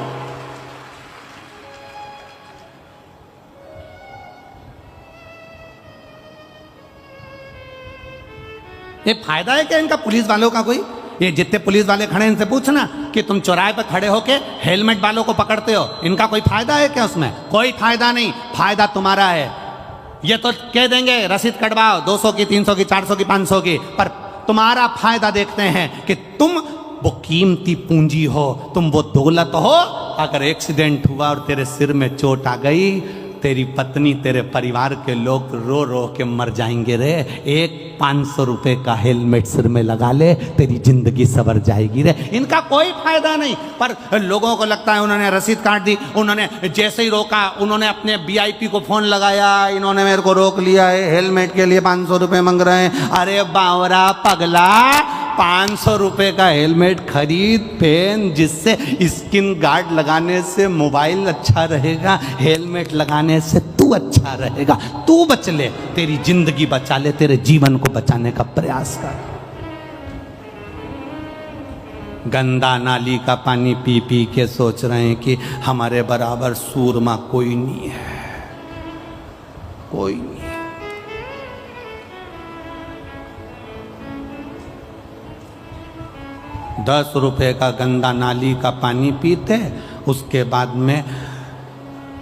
ये फायदा है क्या इनका पुलिस वालों का? कोई ये जितने पुलिस वाले खड़े इनसे पूछना कि तुम चौराहे पर खड़े होके हेलमेट वालों को पकड़ते हो, इनका कोई फायदा है क्या? उसमें कोई फायदा नहीं, फायदा तुम्हारा है। ये तो कह देंगे रसीद कटवाओ 200 की, 300 की, 400 की, 500 की, पर तुम्हारा फायदा देखते हैं कि तुम वो कीमती पूंजी हो, तुम वो दौलत हो। अगर एक्सीडेंट हुआ और तेरे सिर में चोट आ गई, तेरी पत्नी, तेरे परिवार के लोग रो रो के मर जाएंगे रे। एक 500 रुपए का हेलमेट सिर में लगा ले, तेरी जिंदगी सवर जाएगी रे। इनका कोई फायदा नहीं, पर लोगों को लगता है उन्होंने रसीद काट दी, उन्होंने जैसे ही रोका, उन्होंने अपने VIP को फोन लगाया, इन्होंने मेरे को रोक लिया है, हेलमेट के लिए 500 रुपए मांग रहे हैं। अरे बावरा पगला, 500 रुपए का हेलमेट खरीद, पहन, जिससे स्किन गार्ड लगाने से मोबाइल अच्छा रहेगा, हेलमेट लगाने से तू अच्छा रहेगा, तू बच ले, तेरी जिंदगी बचा ले, तेरे जीवन को बचाने का प्रयास कर। गंदा नाली का पानी पी पी के सोच रहे हैं कि हमारे बराबर सूरमा कोई नहीं है, कोई नहीं। 10 रुपए का गंदा नाली का पानी पीते, उसके बाद में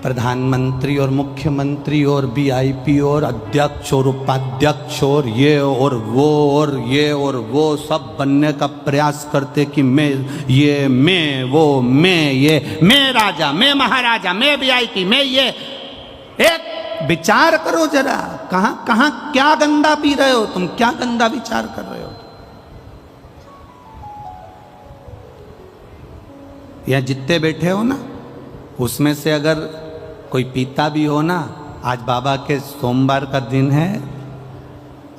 प्रधानमंत्री और मुख्यमंत्री और VIP और अध्यक्ष और उपाध्यक्ष और ये और वो और ये और वो सब बनने का प्रयास करते कि मैं ये, मैं वो, मैं ये, मैं राजा, मैं महाराजा, मैं VIP, मैं ये। एक विचार करो जरा, कहां क्या गंदा पी रहे हो तुम, क्या गंदा विचार कर रहे हो? या जितने बैठे हो ना, उसमें से अगर कोई पीता भी हो ना, आज बाबा के सोमवार का दिन है,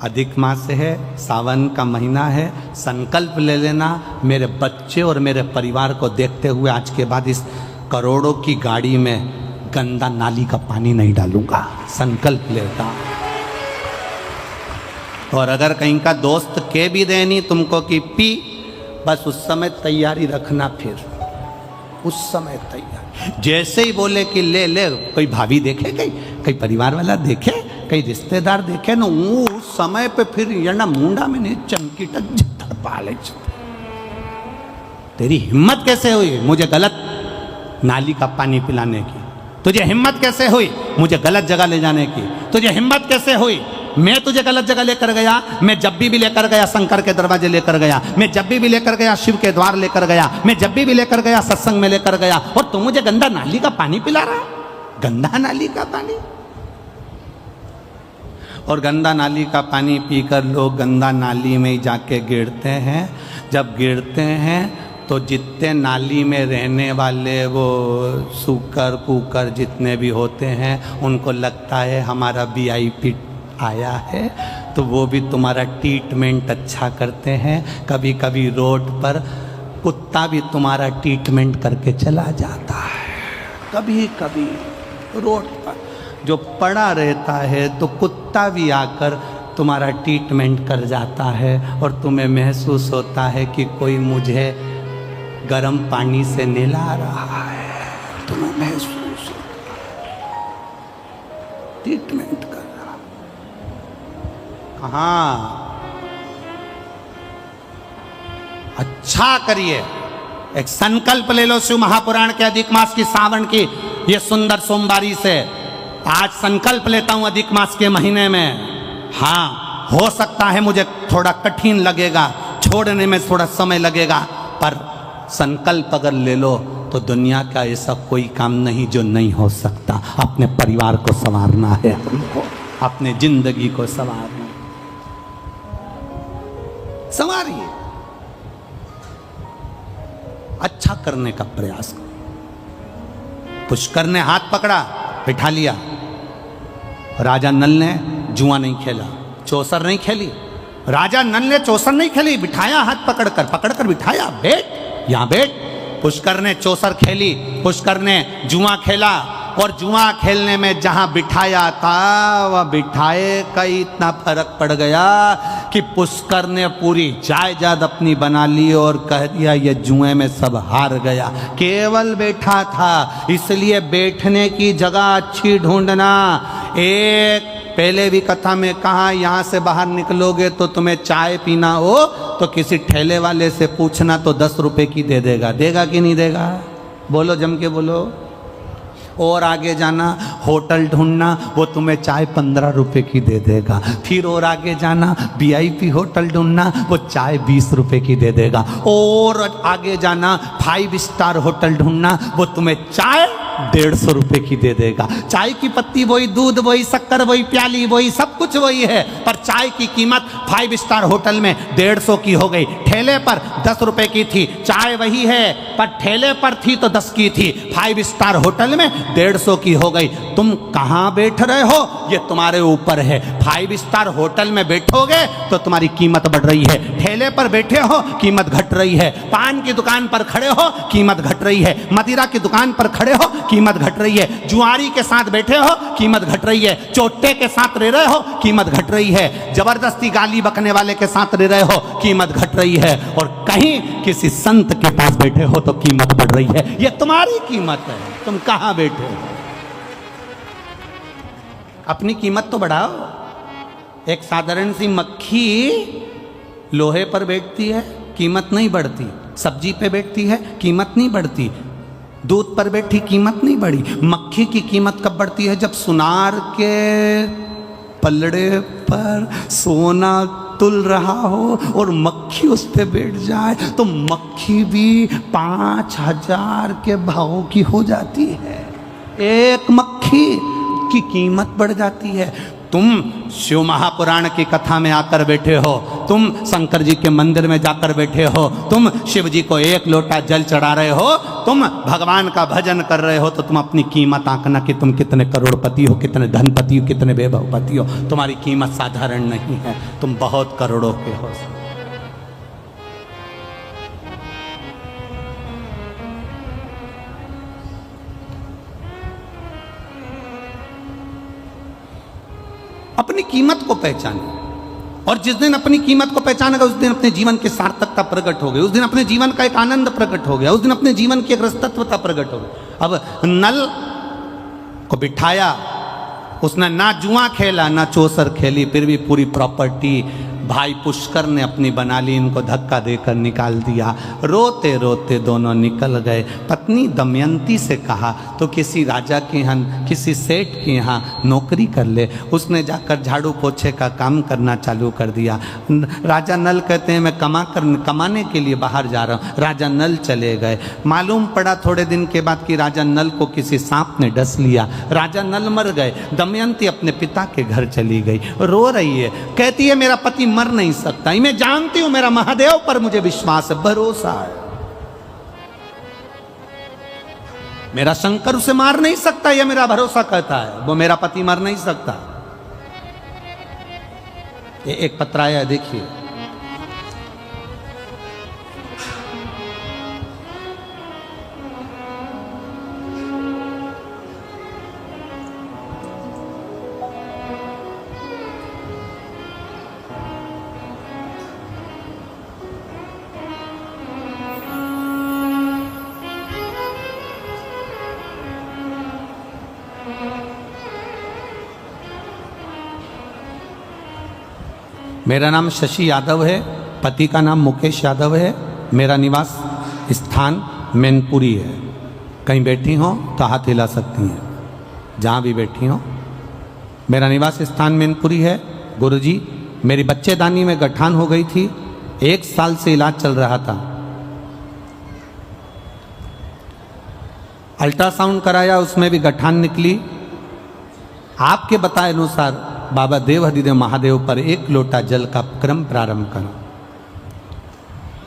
अधिक मास है, सावन का महीना है, संकल्प ले लेना, मेरे बच्चे और मेरे परिवार को देखते हुए आज के बाद इस करोड़ों की गाड़ी में गंदा नाली का पानी नहीं डालूंगा, संकल्प लेता। और अगर कहीं का दोस्त के भी देनी तुमको कि पी, बस उस समय तैयारी रखना, फिर उस समय तैयार। जैसे ही बोले कि ले ले, कोई भाभी देखे, कई परिवार वाला देखे, कई रिश्तेदार देखे ना, उस समय पे फिर ये ना मुंडा में नहीं चमकी टक झट्टर पाले। तेरी हिम्मत कैसे हुई मुझे गलत नाली का पानी पिलाने की? तुझे हिम्मत कैसे हुई मुझे गलत जगह ले जाने की? तुझे हिम्मत कैसे हुई? मैं तुझे गलत जगह लेकर गया, मैं जब भी लेकर गया शंकर के दरवाजे लेकर गया, मैं जब भी लेकर गया शिव के द्वार लेकर गया, मैं जब भी लेकर गया सत्संग में लेकर गया, और तू मुझे गंदा नाली का पानी पिला रहा है? गंदा नाली का पानी। और गंदा नाली का पानी पीकर लोग गंदा नाली में ही जाके गिरते हैं। जब गिरते हैं तो जितने नाली में रहने वाले वो सूकर कुकर जितने भी होते हैं उनको लगता है हमारा VIP आया है, तो वो भी तुम्हारा ट्रीटमेंट अच्छा करते हैं। कभी कभी रोड पर कुत्ता भी तुम्हारा ट्रीटमेंट करके चला जाता है। कभी कभी रोड पर जो पड़ा रहता है तो कुत्ता भी आकर तुम्हारा ट्रीटमेंट कर जाता है और तुम्हें महसूस होता है कि कोई मुझे गर्म पानी से नहला रहा है, तुम्हें महसूस होता है ट्रीटमेंट कर रहा। कहाँ अच्छा करिए, एक संकल्प ले लो शिव महापुराण के अधिक मास की सावन की ये सुंदर सोमवारी से। आज संकल्प लेता हूं अधिक मास के महीने में। हाँ, हो सकता है मुझे थोड़ा कठिन लगेगा, छोड़ने में थोड़ा समय लगेगा, पर संकल्प अगर ले लो तो दुनिया का ऐसा कोई काम नहीं जो नहीं हो सकता। अपने परिवार को संवारना है हमको, अपने जिंदगी को संवारना। संवारिए, अच्छा करने का प्रयास करो। पुष्कर ने हाथ पकड़ा, बिठा लिया। राजा नल ने जुआ नहीं खेला, चौसर नहीं खेली। राजा नल ने चौसर नहीं खेली, बिठाया हाथ पकड़कर बिठाया, बैठ यहां बैठ। पुष्कर ने चौसर खेली, पुष्कर ने जुआ खेला, और जुआ खेलने में जहां बिठाया था वह बिठाए का इतना फर्क पड़ गया कि पुष्कर ने पूरी जायदाद अपनी बना ली और कह दिया ये जुए में सब हार गया। केवल बैठा था, इसलिए बैठने की जगह अच्छी ढूंढना। एक पहले भी कथा में कहा, यहाँ से बाहर निकलोगे तो तुम्हें चाय पीना हो तो किसी ठेले वाले से पूछना तो 10 रुपए की दे देगा। देगा कि नहीं देगा? बोलो, जम के बोलो। और आगे जाना, होटल ढूंढना, वो तुम्हें चाय 15 रुपए की दे देगा। फिर और आगे जाना, VIP होटल ढूंढना, वो चाय 20 रुपए की दे देगा। और आगे जाना, 5 स्टार होटल ढूंढना, वो तुम्हें चाय 150 रुपए की दे देगा। चाय की पत्ती वही, दूध वही, शक्कर वही, प्याली वही, सब कुछ वही है, पर चाय की कीमत 5 स्टार होटल में 150 की हो गई। ठेले पर 10 रुपए की थी, चाय वही है, पर ठेले पर थी तो 10 की थी, 5 स्टार होटल में 150 की हो गई। तुम कहां बैठ रहे हो ये तुम्हारे ऊपर है। 5 स्टार होटल में बैठोगे तो तुम्हारी कीमत बढ़ रही है, ठेले पर बैठे हो कीमत घट रही है, पान की दुकान पर खड़े हो कीमत घट रही है, मदिरा की दुकान पर खड़े हो कीमत घट रही है, जुआरी के साथ बैठे हो कीमत घट रही है, चोटे के साथ रह रहे हो कीमत घट रही है, जबरदस्ती गाली बकने वाले के साथ रह रहे हो कीमत घट रही है, और कहीं किसी संत के पास बैठे हो तो कीमत बढ़ रही है। ये तुम्हारी कीमत है, तुम कहां बैठे हो? अपनी कीमत तो बढ़ाओ। एक साधारण सी मक्खी लोहे पर बैठती है, कीमत नहीं बढ़ती। सब्जी पे बैठती है, कीमत नहीं बढ़ती। दूध पर बैठी, कीमत नहीं बढ़ी। मक्खी की कीमत कब बढ़ती है? जब सुनार के पलड़े पर सोना तुल रहा हो और मक्खी उस पे बैठ जाए तो मक्खी भी 5000 के भाव की हो जाती है। एक मक्खी की कीमत बढ़ जाती है। तुम शिव महापुराण की कथा में आकर बैठे हो, तुम शंकर जी के मंदिर में जाकर बैठे हो, तुम शिव जी को 1 लोटा जल चढ़ा रहे हो, तुम भगवान का भजन कर रहे हो, तो तुम अपनी कीमत आंकना कि तुम कितने करोड़पति हो, कितने धनपति हो, कितने वैभवपति हो। तुम्हारी कीमत साधारण नहीं है, तुम बहुत करोड़ों के हो। अपनी कीमत को पहचाने, और जिस दिन अपनी कीमत को पहचानेगा उस दिन अपने जीवन की सार्थकता प्रकट हो गई, उस दिन अपने जीवन का एक आनंद प्रकट हो गया, उस दिन अपने जीवन की एक रसतत्वता प्रकट हो गई। अब नल को बिठाया, उसने ना जुआ खेला ना चौसर खेली, फिर भी पूरी प्रॉपर्टी भाई पुष्कर ने अपनी बना ली, इनको धक्का देकर निकाल दिया। रोते रोते दोनों निकल गए। पत्नी दमयंती से कहा तो किसी राजा के यहाँ, किसी सेठ के यहाँ नौकरी कर ले। उसने जाकर झाड़ू पोछे का काम करना चालू कर दिया। राजा नल कहते हैं मैं कमाने के लिए बाहर जा रहा हूँ। राजा नल चले गए। मालूम पड़ा थोड़े दिन के बाद कि राजा नल को किसी सांप ने डस लिया। राजा नल मर गए। दमयंती अपने पिता के घर चली गई, रो रही है, कहती है मेरा पति मर नहीं सकता, मैं जानती हूं, मेरा महादेव पर मुझे विश्वास है, भरोसा है। मेरा शंकर उसे मार नहीं सकता, यह मेरा भरोसा कहता है। वो मेरा पति मर नहीं सकता। ये एक पत्र आया, देखिए। मेरा नाम शशि यादव है, पति का नाम मुकेश यादव है। मेरा निवास स्थान मैनपुरी है। कहीं बैठी हो तो हाथ हिला सकती हैं, जहाँ भी बैठी हो। मेरा निवास स्थान मैनपुरी है। गुरुजी, मेरी बच्चेदानी में गठान हो गई थी, 1 साल से इलाज चल रहा था। अल्ट्रासाउंड कराया, उसमें भी गठान निकली। आपके बताए अनुसार बाबा देवाधिदेव महादेव पर 1 लोटा जल का क्रम प्रारंभ करो।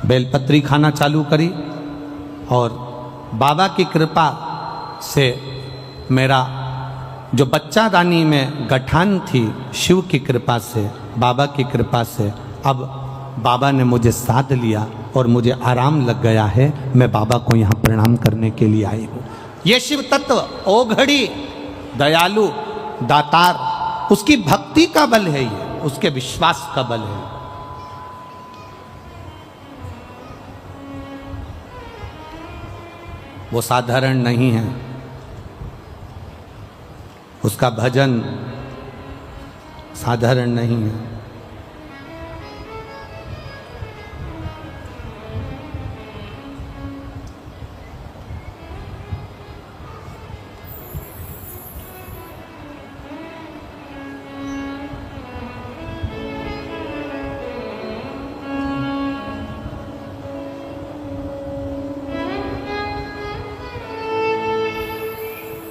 बेलपत्री खाना चालू करी और बाबा की कृपा से मेरा जो बच्चादानी में गठान थी, शिव की कृपा से, बाबा की कृपा से, अब बाबा ने मुझे साध लिया और मुझे आराम लग गया है। मैं बाबा को यहाँ प्रणाम करने के लिए आई हूँ। ये शिव तत्व ओघड़ी, दयालु, दातार, उसकी भक्ति का बल है, ये उसके विश्वास का बल है। वो साधारण नहीं है। उसका भजन साधारण नहीं है।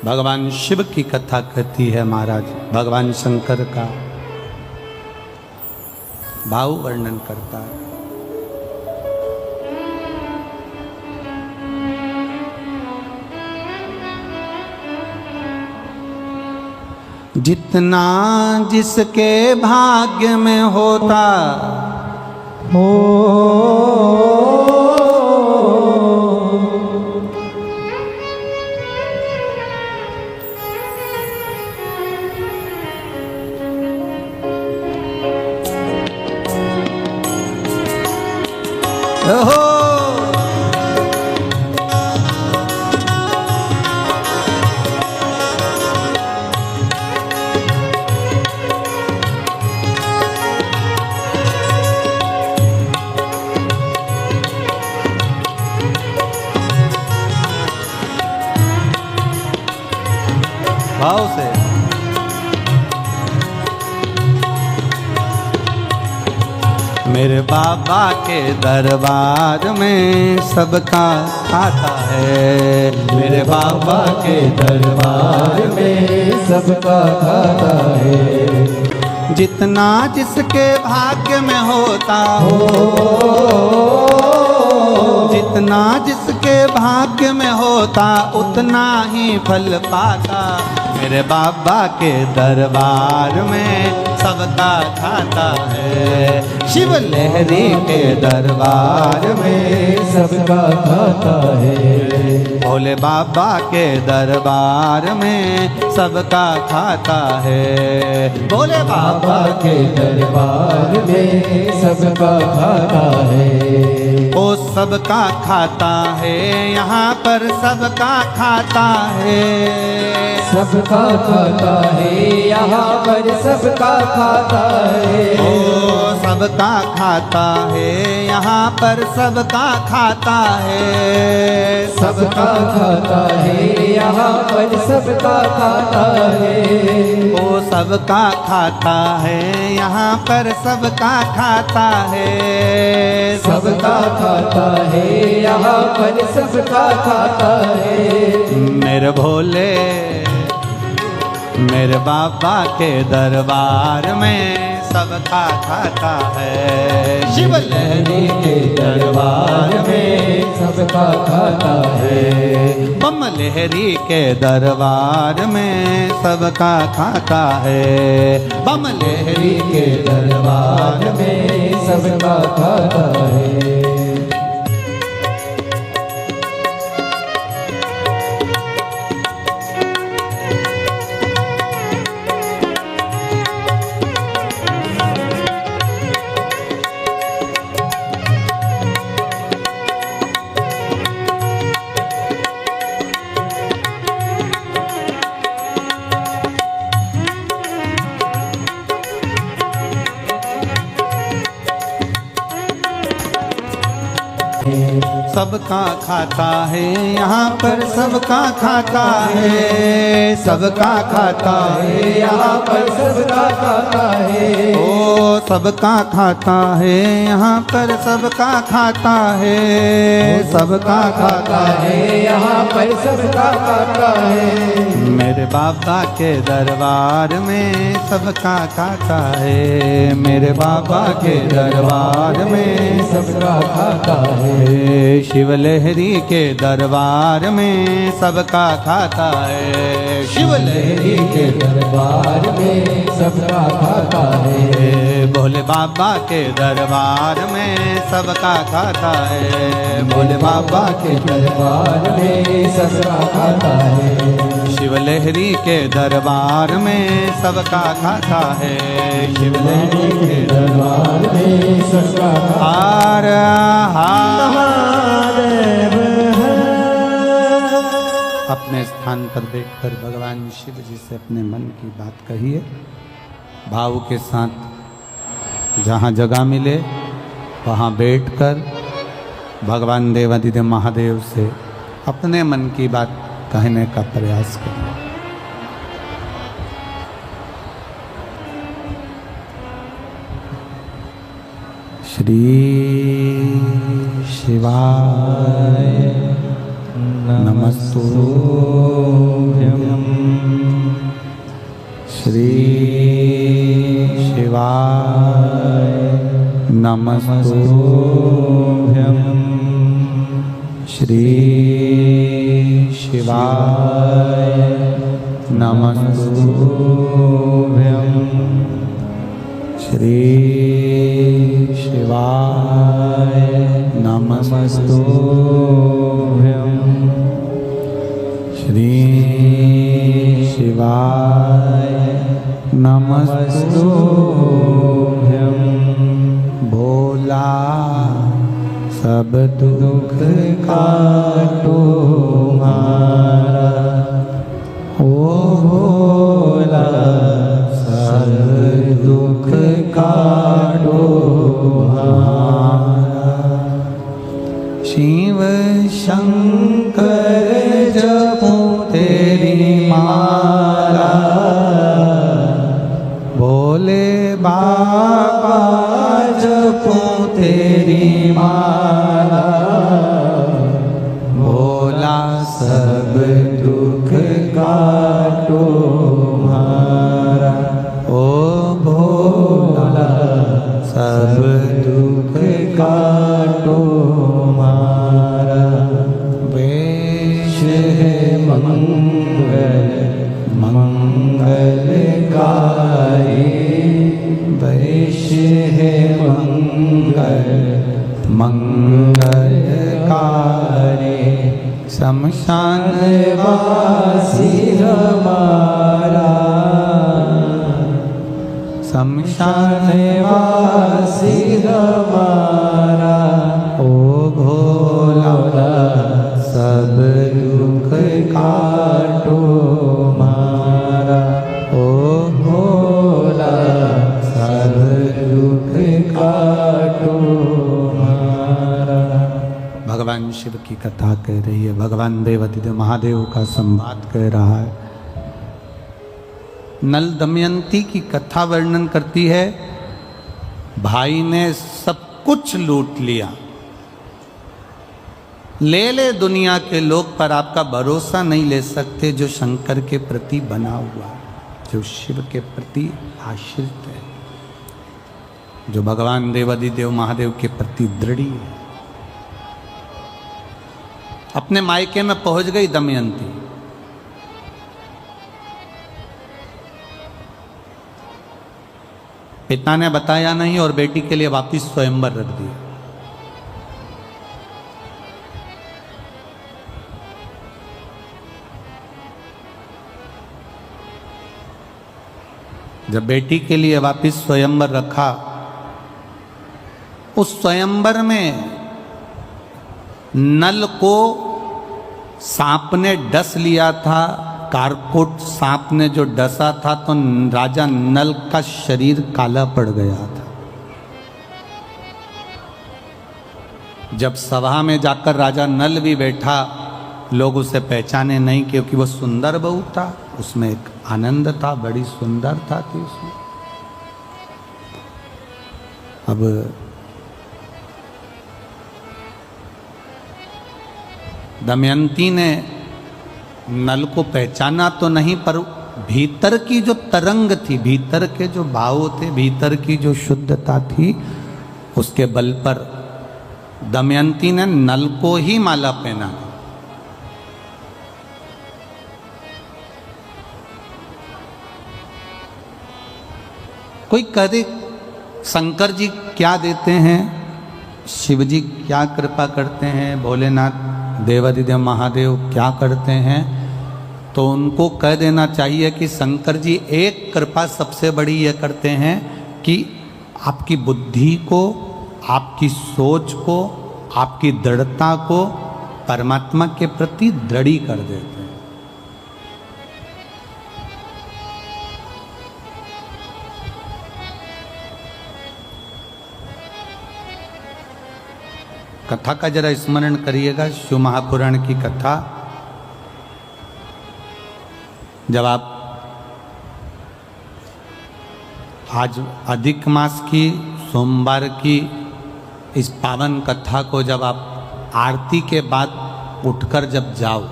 भगवान शिव की कथा कहती है महाराज। भगवान शंकर का भाव वर्णन करता है। जितना जिसके भाग्य में होता हो, भाव से मेरे बाबा के दरबार में सबका खाता है। मेरे बाबा के दरबार में सबका खाता है। जितना जिसके भाग्य में होता हो, जितना जिसके भाग्य में होता उतना ही फल पाता। मेरे बाबा के दरबार में सबका खाता है। शिव लहरी के दरबार में सबका खाता है। भोले बाबा के दरबार में सबका खाता है। भोले बाबा के दरबार में सबका खाता है। ओ सबका खाता है, यहाँ पर सबका खाता है। सबका खाता है, यहाँ पर सबका खाता है। ओ सबका खाता है, यहाँ पर सबका खाता है। सबका खाता है, यहाँ पर सबका खाता है। ओ सबका खाता है, यहाँ पर सबका खाता है। सबका खाता है, यहाँ पर सबका खाता है। मेरे भोले मेरे बाबा के दरबार में सबका खाता है। शिव लहरी के दरबार में सबका खाता है। बम लहरी के दरबार में सबका खाता है। बम लहरी के दरबार में सबका खाता है। सबका खाता है यहाँ पर सबका खाता है। सबका खाता है यहाँ पर सबका खाता है। ओ सबका खाता है यहाँ पर सबका खाता है। सबका खाता है यहाँ पर सबका खाता है। मेरे बाबा के दरबार में सबका खाता है। मेरे बाबा के दरबार में सबका खाता है। शिव लहरी के दरबार में सबका खाता है। शिव लहरी के दरबार में सबका खाता है। भोले बाबा के दरबार में सबका खाता है। भोले बाबा के दरबार में सबका खाता है। शिव लहरी के दरबार में सबका खाता है। शिव लहरी के दरबार में सबका हार अपने स्थान पर बैठकर भगवान शिव जी से अपने मन की बात कहिए। भाव के साथ जहाँ जगह मिले वहाँ बैठकर भगवान देवादिदेव महादेव से अपने मन की बात कहने का प्रयास करें। श्री शिवाय नमस्तुभ्यं। श्री शिवाय नमस्तुभ्यं। श्री शिवाय नमस्तुभ्यं। श्री शिवाय नमस्तुभ्यं। श्री शिवाय नमस्तुभ्यं। भोला सब दुख काटो मारा। ओ भोला सब दुख काटो मारा। शिव शंकर जपो तेरी माला। भोले बाबा जपो तेरी माला। भोला सब दुख काटो मारा। ओ भोला सब दुख काटो मारा। वेश है मंगल मंगलकारी। वेश है मंगल मंगलकारी। शमशान वासी हमारा। शमशान वासी हमारा। ओ भोला सब दुख काटो मारा। ओ भोला सब दुख काटो मारा। भगवान शिव की कथा कह रही है। भगवान देवादिदेव महादेव का संवाद कह रहा है। नल दमयंती की कथा वर्णन करती है। भाई ने सब कुछ लूट लिया। ले ले दुनिया के लोग, पर आपका भरोसा नहीं ले सकते जो शंकर के प्रति बना हुआ, जो शिव के प्रति आश्रित है। जो भगवान देवादिदेव महादेव के प्रति दृढ़ी है। अपने मायके में पहुंच गई दमयंती। पिता ने बताया नहीं और बेटी के लिए वापिस स्वयंवर रख दिया। जब बेटी के लिए वापिस स्वयंवर रखा, उस स्वयंवर में नल को सांप ने डस लिया था। कारकोट सांप ने जो डसा था तो राजा नल का शरीर काला पड़ गया था। जब सभा में जाकर राजा नल भी बैठा, लोग उसे पहचाने नहीं, क्योंकि वो सुंदर बहू था, उसमें एक आनंद था, बड़ी सुंदरता थी उसमें। अब दमयंती ने नल को पहचाना तो नहीं, पर भीतर की जो तरंग थी, भीतर के जो भाव थे, भीतर की जो शुद्धता थी, उसके बल पर दमयंती ने नल को ही माला पहना। कोई कहे शंकर जी क्या देते हैं, शिव जी क्या कृपा करते हैं, भोलेनाथ देवादिदेव महादेव क्या करते हैं, तो उनको कह देना चाहिए कि शंकर जी एक कृपा सबसे बड़ी ये करते हैं कि आपकी बुद्धि को, आपकी सोच को, आपकी दृढ़ता को परमात्मा के प्रति दृढ़ी कर देते हैं। कथा का जरा स्मरण करिएगा, शिव महापुराण की कथा। जब आप आज अधिक मास की सोमवार की इस पावन कथा को जब आप आरती के बाद उठकर जब जाओ,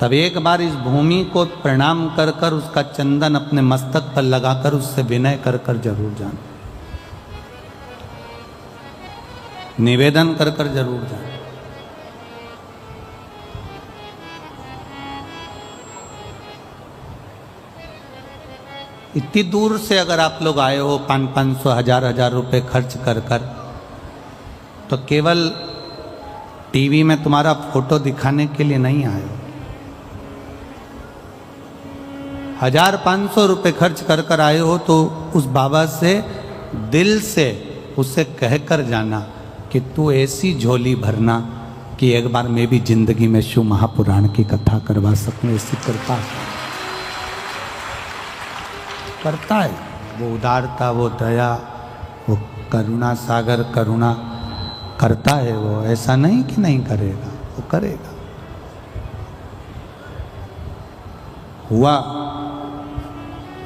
तब एक बार इस भूमि को प्रणाम कर कर उसका चंदन अपने मस्तक पर लगाकर उससे विनय कर कर जरूर जाना, निवेदन कर कर जरूर जाए। इतनी दूर से अगर आप लोग आए हो, 500 हजार रुपए खर्च कर कर, तो केवल टीवी में तुम्हारा फोटो दिखाने के लिए नहीं आए हो। 1500 रुपए खर्च कर कर आए हो, तो उस बाबा से दिल से उसे कहकर जाना कि तू ऐसी झोली भरना कि एक बार मैं भी जिंदगी में शिव महापुराण की कथा करवा सकूं। ऐसी कृपा करता है वो, उदारता, वो दया, वो करुणा सागर करुणा करता है वो। ऐसा नहीं कि नहीं करेगा, वो करेगा। हुआ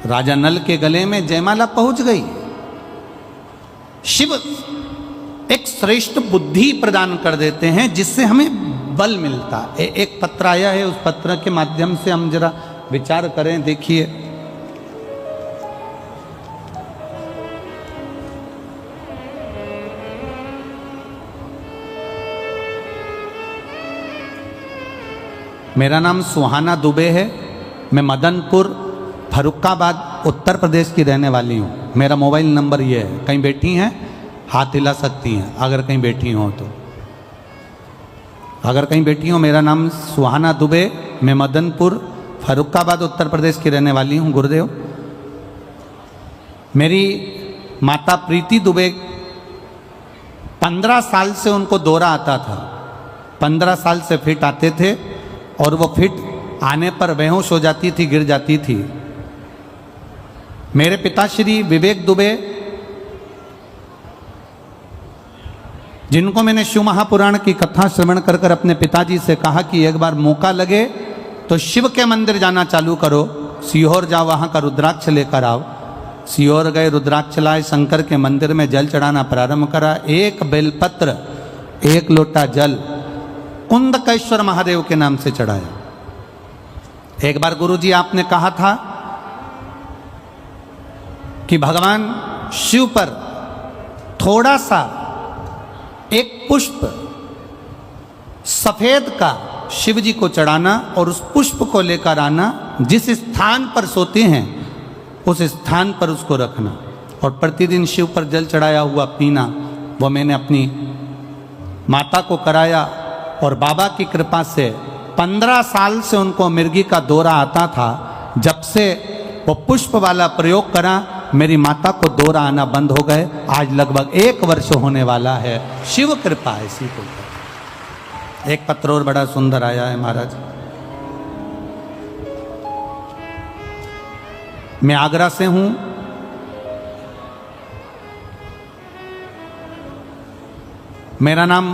राजा नल के गले में जयमाला पहुंच गई। शिव एक श्रेष्ठ बुद्धि प्रदान कर देते हैं जिससे हमें बल मिलता है। एक पत्र आया है, उस पत्र के माध्यम से हम जरा विचार करें। देखिए, मेरा नाम सुहाना दुबे है, मैं मदनपुर फरुखाबाद उत्तर प्रदेश की रहने वाली हूँ। मेरा मोबाइल नंबर ये है, कहीं बैठी हैं हाथ हिला सकती हैं अगर कहीं बैठी हो तो। अगर कहीं बैठी हो, मेरा नाम सुहाना दुबे, मैं मदनपुर फरुखाबाद उत्तर प्रदेश की रहने वाली हूँ। गुरुदेव, मेरी माता प्रीति दुबे 15 साल से उनको दौरा आता था। 15 साल से फिट आते थे और वो फिट आने पर बेहोश हो जाती थी, गिर जाती थी। मेरे पिताश्री विवेक दुबे, जिनको मैंने शिव महापुराण की कथा श्रवण कर कर अपने पिताजी से कहा कि एक बार मौका लगे तो शिव के मंदिर जाना चालू करो, सीहोर जाओ, वहाँ का रुद्राक्ष लेकर आओ। सीहोर गए, रुद्राक्ष लाए, शंकर के मंदिर में जल चढ़ाना प्रारंभ करा। एक बेलपत्र, एक लोटा जल कुंदकेश्वर महादेव के नाम से चढ़ाया। एक बार गुरुजी आपने कहा था कि भगवान शिव पर थोड़ा सा एक पुष्प सफेद का शिव जी को चढ़ाना और उस पुष्प को लेकर आना, जिस स्थान पर सोते हैं उस स्थान पर उसको रखना और प्रतिदिन शिव पर जल चढ़ाया हुआ पीना। वो मैंने अपनी माता को कराया और बाबा की कृपा से 15 साल से उनको मिर्गी का दौरा आता था। जब से वो पुष्प वाला प्रयोग करा मेरी माता को दौरा आना बंद हो गए। आज लगभग 1 वर्ष होने वाला है। शिव कृपा ऐसी को। एक पत्र और बड़ा सुंदर आया है महाराज। मैं आगरा से हूं। मेरा नाम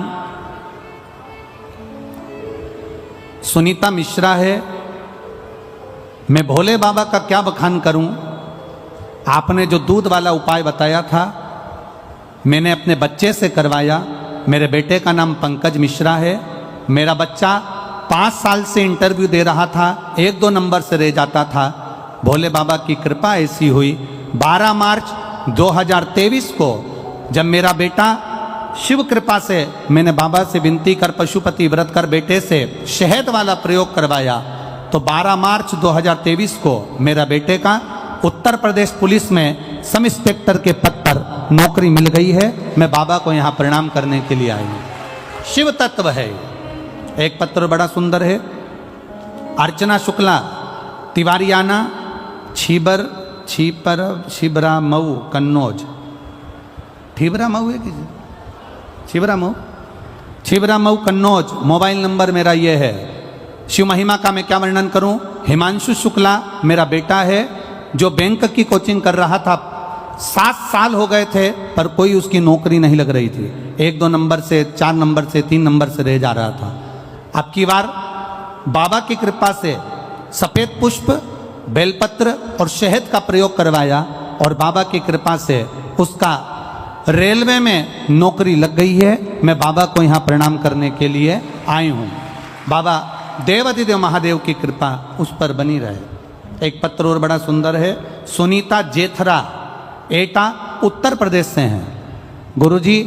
सुनीता मिश्रा है। मैं भोले बाबा का क्या बखान करूं। आपने जो दूध वाला उपाय बताया था मैंने अपने बच्चे से करवाया। मेरे बेटे का नाम पंकज मिश्रा है। मेरा बच्चा 5 साल से इंटरव्यू दे रहा था, 1-2 नंबर से रह जाता था। भोले बाबा की कृपा ऐसी हुई 12 मार्च 2023 को जब मेरा बेटा शिव कृपा से मैंने बाबा से विनती कर पशुपति व्रत कर बेटे से शहद वाला प्रयोग करवाया तो 12 मार्च 2023 को मेरा बेटे का उत्तर प्रदेश पुलिस में सब इंस्पेक्टर के पद पर नौकरी मिल गई है। मैं बाबा को यहाँ प्रणाम करने के लिए आई हूँ। शिव तत्व है। एक पत्र बड़ा सुंदर है। अर्चना शुक्ला तिवारियाना छिबरा मऊ कन्नौज। ठिबरा मऊ है किसी छिबरा मऊ कन्नौज। मोबाइल नंबर मेरा ये है। शिव महिमा का मैं क्या वर्णन करूं। हिमांशु शुक्ला मेरा बेटा है जो बैंक की कोचिंग कर रहा था। 7 साल हो गए थे पर कोई उसकी नौकरी नहीं लग रही थी। 1-2 नंबर से 4 नंबर से 3 नंबर से रह जा रहा था। अब की बार बाबा की कृपा से सफेद पुष्प बेलपत्र और शहद का प्रयोग करवाया और बाबा की कृपा से उसका रेलवे में नौकरी लग गई है। मैं बाबा को यहाँ प्रणाम करने के लिए आई हूँ। बाबा देवाधिदेव महादेव की कृपा उस पर बनी रहे। एक पत्र और बड़ा सुंदर है। सुनीता जेथरा एटा उत्तर प्रदेश से हैं। गुरुजी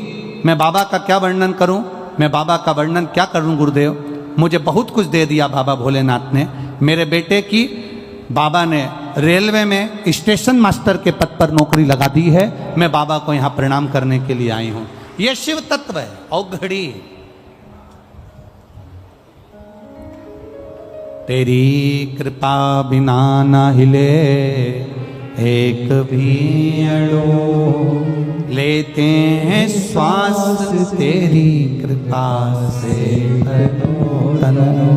मैं बाबा का क्या वर्णन करूं। मैं बाबा का वर्णन क्या करूं गुरुदेव। मुझे बहुत कुछ दे दिया बाबा भोलेनाथ ने। मेरे बेटे की बाबा ने रेलवे में स्टेशन मास्टर के पद पर नौकरी लगा दी है। मैं बाबा को यहाँ प्रणाम करने के लिए आई हूँ। यह शिव तत्व है। औघड़ी तेरी कृपा बिना न हिले एक भी अणु लेते हैं श्वास तेरी कृपा से तनु।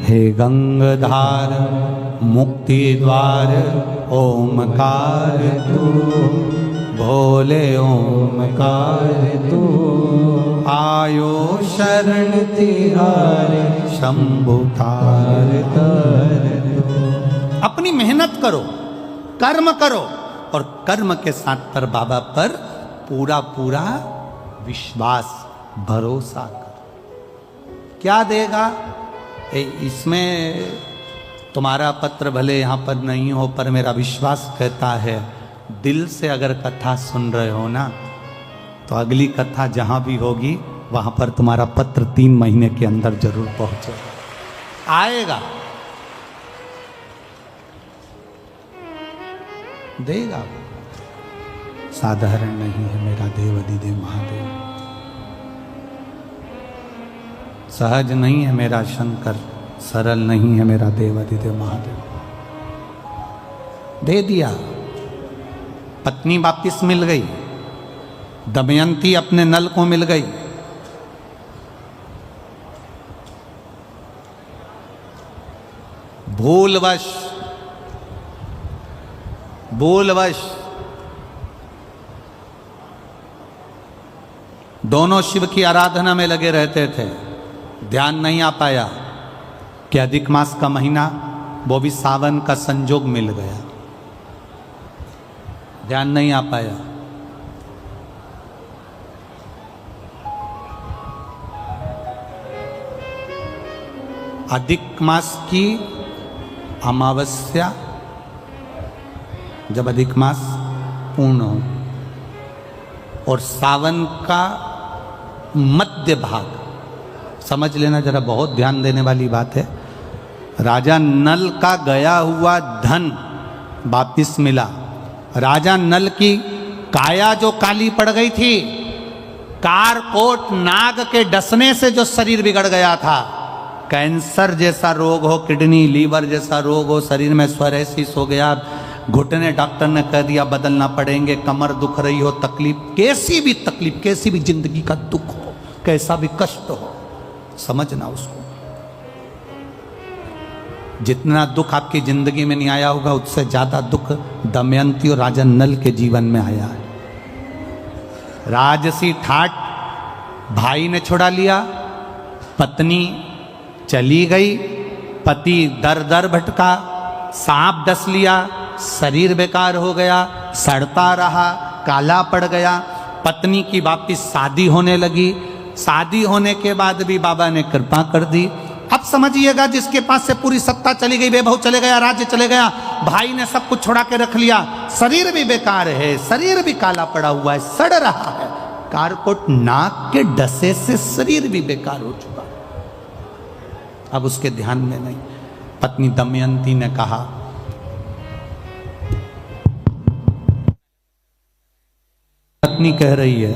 हे गंगाधार मुक्ति द्वार ओमकार तू भोले ओमकार तू आयो शरण तिहारे शंभु तार तर। अपनी मेहनत करो कर्म करो और कर्म के साथ पर बाबा पर पूरा पूरा विश्वास भरोसा करो। क्या देगा इसमें तुम्हारा पत्र भले यहाँ पर नहीं हो पर मेरा विश्वास कहता है दिल से अगर कथा सुन रहे हो ना तो अगली कथा जहाँ भी होगी वहाँ पर तुम्हारा पत्र 3 महीने के अंदर जरूर पहुँचेगा। आएगा देगा। साधारण नहीं है मेरा देवाधिदेव महादेव। सहज नहीं है मेरा शंकर। सरल नहीं है मेरा देवाधिदेव महादेव। दे दिया। पत्नी वापिस मिल गई। दमयंती अपने नल को मिल गई। भूलवश दोनों शिव की आराधना में लगे रहते थे। ध्यान नहीं आ पाया कि अधिक मास का महीना वो भी सावन का संजोग मिल गया। ध्यान नहीं आ पाया। अधिक मास की अमावस्या जब अधिक मास पूर्ण हो। और सावन का मध्य भाग समझ लेना जरा, बहुत ध्यान देने वाली बात है। राजा नल का गया हुआ धन वापिस मिला। राजा नल की काया जो काली पड़ गई थी, कारकोट नाग के डसने से जो शरीर बिगड़ गया था, कैंसर जैसा रोग हो, किडनी लीवर जैसा रोग हो, शरीर में स्वरेसिस हो गया, घुटने डॉक्टर ने कह दिया बदलना पड़ेंगे, कमर दुख रही हो, तकलीफ, कैसी भी तकलीफ, कैसी भी जिंदगी का दुख हो, कैसा भी कष्ट हो, समझना उसको। जितना दुख आपकी जिंदगी में नहीं आया होगा, उससे ज्यादा दुख दमयंती और राजा नल के जीवन में आया है। राजसी ठाट भाई ने छुड़ा लिया, पत्नी चली गई, पति दर दर भटका, सांप डस लिया, शरीर बेकार हो गया, सड़ता रहा, काला पड़ गया। पत्नी की वापिस शादी होने लगी, शादी होने के बाद भी बाबा ने कृपा कर दी। अब समझिएगा, जिसके पास से पूरी सत्ता चली गई, वैभव चले गया, राज्य चले गया, भाई ने सब कुछ छुड़ा के रख लिया, शरीर भी बेकार है, शरीर भी काला पड़ा हुआ है, सड़ रहा है, कारकोट नाक के डसे से शरीर भी बेकार हो चुका। अब उसके ध्यान में नहीं। पत्नी दमयंती ने कहा, पत्नी कह रही है,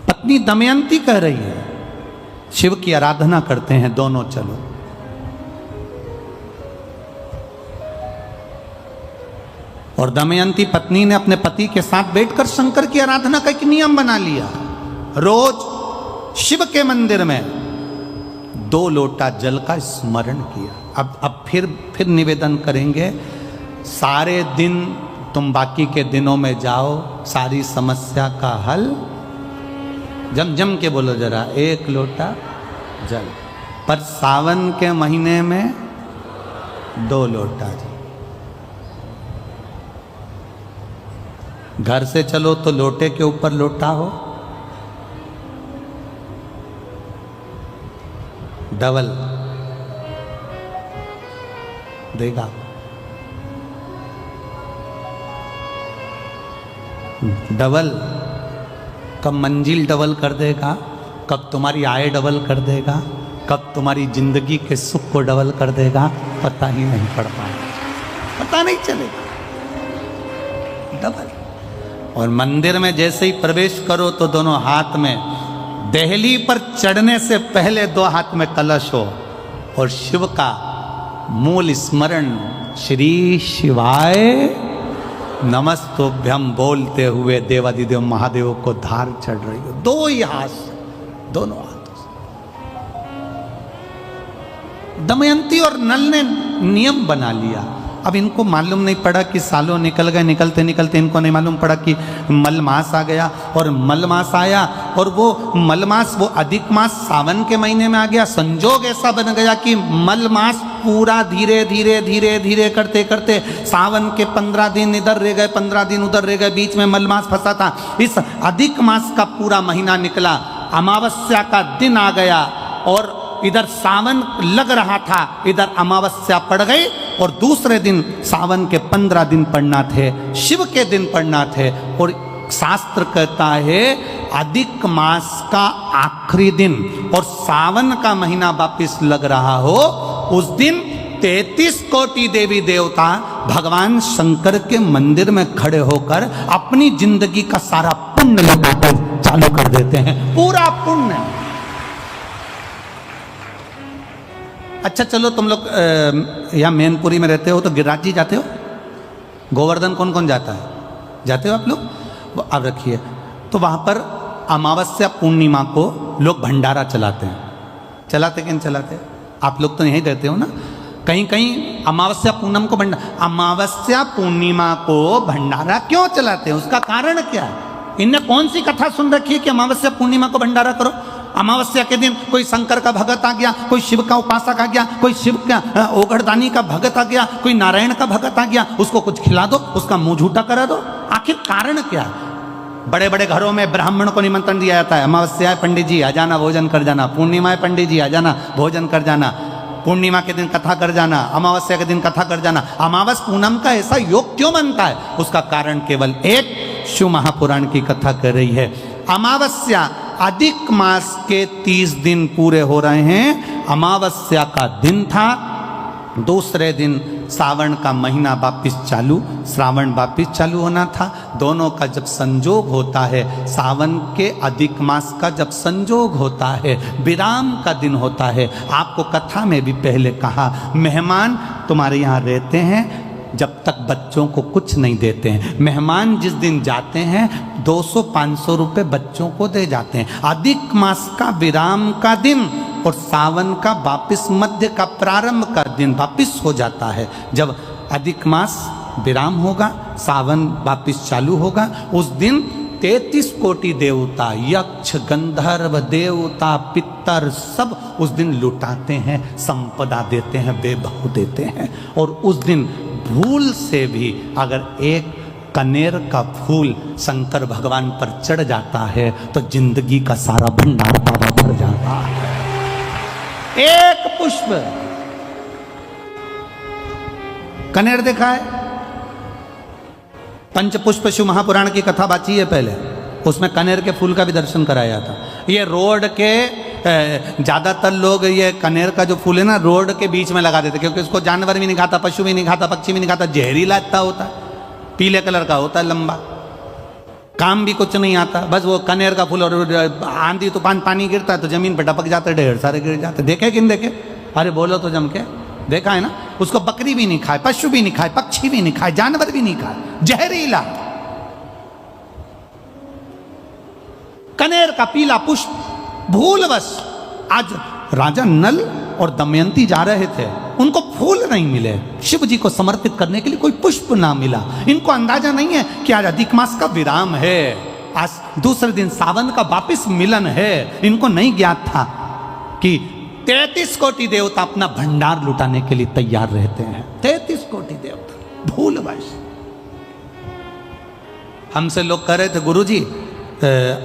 पत्नी दमयंती कह रही है, शिव की आराधना करते हैं दोनों, चलो। और दमयंती पत्नी ने अपने पति के साथ बैठकर शंकर की आराधना का एक नियम बना लिया। रोज शिव के मंदिर में 2 लोटा जल का स्मरण किया। अब फिर निवेदन करेंगे, सारे दिन तुम बाकी के दिनों में जाओ, सारी समस्या का हल, जम जम के बोलो जरा, 1 लोटा जल, पर सावन के महीने में 2 लोटा जल। घर से चलो तो लोटे के ऊपर लोटा हो, डबल देगा। डबल कब मंजिल डबल कर देगा, कब तुम्हारी आय डबल कर देगा, कब तुम्हारी जिंदगी के सुख को डबल कर देगा, पता ही नहीं पड़ पाएगा, पता नहीं चलेगा। डबल। और मंदिर में जैसे ही प्रवेश करो तो दोनों हाथ में, देहली पर चढ़ने से पहले 2 हाथ में कलश हो और शिव का मूल स्मरण, श्री शिवाय नमस्तुभ्यम बोलते हुए देवादिदेव महादेव को धार चढ़ रही हो, 2 ही हाथ, दोनों हाथों से। दमयंती और नल ने नियम बना लिया। अब इनको मालूम नहीं पड़ा कि सालों निकल गए, निकलते निकलते इनको नहीं मालूम पड़ा कि मलमास आ गया। और मलमास आया और वो मलमास, वो अधिक मास सावन के महीने में आ गया। संजोग ऐसा बन गया कि मलमास पूरा धीरे धीरे धीरे धीरे करते करते सावन के 15 दिन इधर रह गए, 15 दिन उधर रह गए, बीच में मलमास फंसा था। इस अधिक मास का पूरा महीना निकला, अमावस्या का दिन आ गया और इधर सावन लग रहा था, इधर अमावस्या पड़ गई और दूसरे दिन सावन के 15 दिन पड़ना थे, शिव के दिन पड़ना थे। और शास्त्र कहता है अधिक मास का आखिरी दिन और सावन का महीना वापिस लग रहा हो, उस दिन 33 कोटि देवी देवता भगवान शंकर के मंदिर में खड़े होकर अपनी जिंदगी का सारा पुण्य लौटाकर चालू कर देते हैं, पूरा पुण्य। अच्छा चलो, तुम लोग यहाँ मैनपुरी में रहते हो तो गिरिराज जी जाते हो? गोवर्धन कौन कौन जाता है? जाते हो आप लोग? अब रखिए, तो वहाँ पर अमावस्या पूर्णिमा को लोग भंडारा चलाते हैं। चलाते कि नहीं चलाते? आप लोग तो यहीं रहते हो ना। कहीं कहीं अमावस्या पूनम को अमावस्या पूर्णिमा को भंडारा क्यों चलाते हैं? उसका कारण क्या है? इनने कौन सी कथा सुन रखी है कि अमावस्या पूर्णिमा को भंडारा करो? अमावस्या के दिन कोई शंकर का भगत आ गया, कोई शिव का उपासक आ गया, कोई शिव का ओघड़दानी का भगत आ गया, कोई नारायण का भगत आ गया, उसको कुछ खिला दो, उसका मुंह झूठा करा दो। आखिर कारण क्या है? बड़े बड़े घरों में ब्राह्मण को निमंत्रण दिया जाता है, अमावस्या है पंडित जी आ जाना, भोजन कर जाना, पूर्णिमा है पंडित जी आ जाना, भोजन कर जाना। पूर्णिमा के दिन कथा कर जाना, अमावस्या के दिन कथा कर जाना। अमावस पूनम का ऐसा योग क्यों बनता है? उसका कारण केवल एक, शिव महापुराण की कथा कर रही है। अमावस्या अधिक मास के 30 दिन पूरे हो रहे हैं। अमावस्या का दिन था, दूसरे दिन सावन का महीना वापिस चालू, श्रावण वापिस चालू होना था। दोनों का जब संजोग होता है, सावन के अधिक मास का जब संजोग होता है, विराम का दिन होता है। आपको कथा में भी पहले कहा, मेहमान तुम्हारे यहाँ रहते हैं जब तक बच्चों को कुछ नहीं देते हैं। मेहमान जिस दिन जाते हैं 200-500 रुपये बच्चों को दे जाते हैं। अधिक मास का विराम का दिन और सावन का वापिस मध्य का प्रारंभ का दिन वापिस हो जाता है। जब अधिक मास विराम होगा, सावन वापिस चालू होगा, उस दिन 33 कोटि देवता, यक्ष, गंधर्व, देवता, पितर सब उस दिन लुटाते हैं, संपदा देते हैं, वैभव देते हैं। और उस दिन भूल से भी अगर एक कनेर का फूल शंकर भगवान पर चढ़ जाता है तो जिंदगी का सारा भंडार बाबा भर जाता है। एक पुष्प, कनेर देखा है? पंचपुष्प शिव महापुराण की कथा बाची है पहले, उसमें कनेर के फूल का भी दर्शन कराया था। ये रोड के ज़्यादातर लोग ये कनेर का जो फूल है ना, रोड के बीच में लगा देते, क्योंकि इसको जानवर भी नहीं खाता, पशु भी नहीं खाता, पक्षी भी नहीं खाता, जहरीला इतना होता है, पीले कलर का होता है, लंबा, काम भी कुछ नहीं आता। बस वो कनेर का फूल, और आंधी तूफान पानी गिरता है तो जमीन पर टपक जाते, ढेर सारे गिर जाते। देखे कि नहीं देखे? अरे बोलो तो जम के, देखा है ना? उसको बकरी भी नहीं खाए, पशु भी नहीं खाए, पक्षी भी नहीं खाए, जानवर भी नहीं खाए, जहरीला कनेर का पीला पुष्प। भूलवश आज राजा नल और दमयंती जा रहे थे, उनको फूल नहीं मिले, शिव जी को समर्पित करने के लिए कोई पुष्प ना मिला। इनको अंदाजा नहीं है कि आज अधिक मास का विराम है, आज दूसरे दिन सावन का वापिस मिलन है। इनको नहीं ज्ञात था कि 33 कोटि देवता अपना भंडार लुटाने के लिए तैयार रहते हैं। 33 कोटि देवता, भूलवश। हमसे लोग कह रहे थे, गुरुजी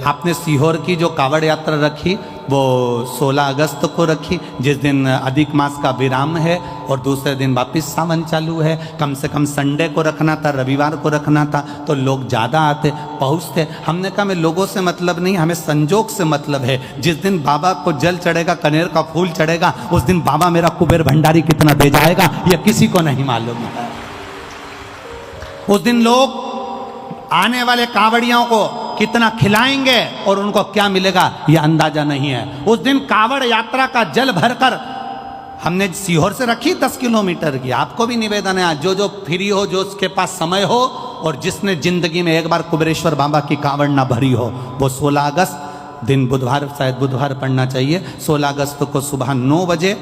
आपने सीहोर की जो कावड़ यात्रा रखी वो 16 अगस्त को रखी, जिस दिन अधिक मास का विराम है और दूसरे दिन वापस सावन चालू है। कम से कम संडे को रखना था, रविवार को रखना था, तो लोग ज़्यादा आते पहुँचते। हमने कहा, हमें लोगों से मतलब नहीं, हमें संजोग से मतलब है। जिस दिन बाबा को जल चढ़ेगा, कनेर का फूल चढ़ेगा, उस दिन बाबा मेरा कुबेर भंडारी कितना दे जाएगा यह किसी को नहीं मालूम है। उस दिन लोग आने वाले कांवड़ियों को कितना खिलाएंगे और उनको क्या मिलेगा यह अंदाजा नहीं है। उस दिन कांवड़ यात्रा का जल भरकर हमने सीहोर से रखी 10 किलोमीटर की। आपको भी निवेदन है, जो जो फ्री हो, जो उसके पास समय हो और जिसने जिंदगी में एक बार कुबेरेश्वर बाबा की कांवड़ ना भरी हो, वो 16 अगस्त दिन बुधवार, शायद बुधवार पड़ना चाहिए, 16 अगस्त को सुबह 9 बजे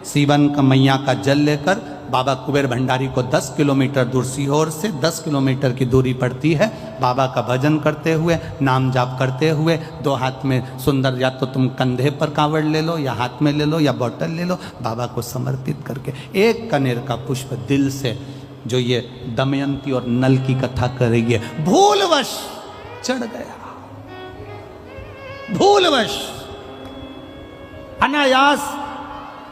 सीवन का मैया का जल लेकर बाबा कुबेर भंडारी को 10 किलोमीटर दूर, सीहोर से 10 किलोमीटर की दूरी पड़ती है, बाबा का भजन करते हुए, नाम जाप करते हुए, 2 हाथ में सुंदर, या तो तुम कंधे पर कांवड़ ले लो या हाथ में ले लो या बोतल ले लो, बाबा को समर्पित करके एक कनेर का पुष्प दिल से, जो ये दमयंती और नल की कथा कर रही है, भूलवश चढ़ गया, भूलवश, अनायास,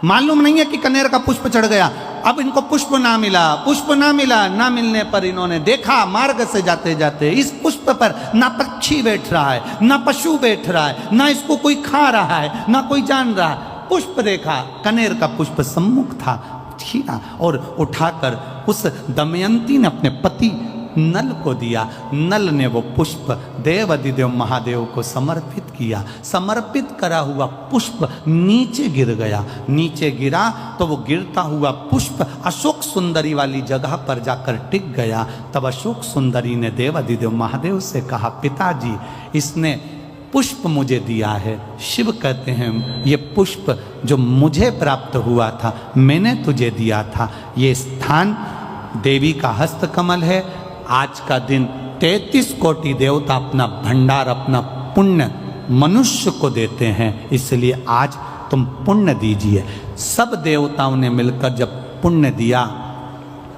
मालूम नहीं है कि कनेर का पुष्प चढ़ गया। अब इनको पुष्प ना मिला, पुष्प ना मिला, ना मिलने पर इन्होंने देखा मार्ग से जाते जाते इस पुष्प पर ना पक्षी बैठ रहा है, ना पशु बैठ रहा है, ना इसको कोई खा रहा है, ना कोई जान रहा है। पुष्प देखा, कनेर का पुष्प सम्मुख था, छीना और उठाकर उस दमयंती ने अपने पति नल को दिया। नल ने वो पुष्प देव अधिदेव महादेव को समर्पित किया। समर्पित करा हुआ पुष्प नीचे गिर गया। नीचे गिरा तो वो गिरता हुआ पुष्प अशोक सुंदरी वाली जगह पर जाकर टिक गया। तब अशोक सुंदरी ने देव अधिदेव महादेव से कहा, पिताजी इसने पुष्प मुझे दिया है। शिव कहते हैं ये पुष्प जो मुझे प्राप्त हुआ था, मैंने तुझे दिया था। ये स्थान देवी का हस्तकमल है। आज का दिन 33 कोटि देवता अपना भंडार, अपना पुण्य मनुष्य को देते हैं, इसलिए आज तुम पुण्य दीजिए। सब देवताओं ने मिलकर जब पुण्य दिया,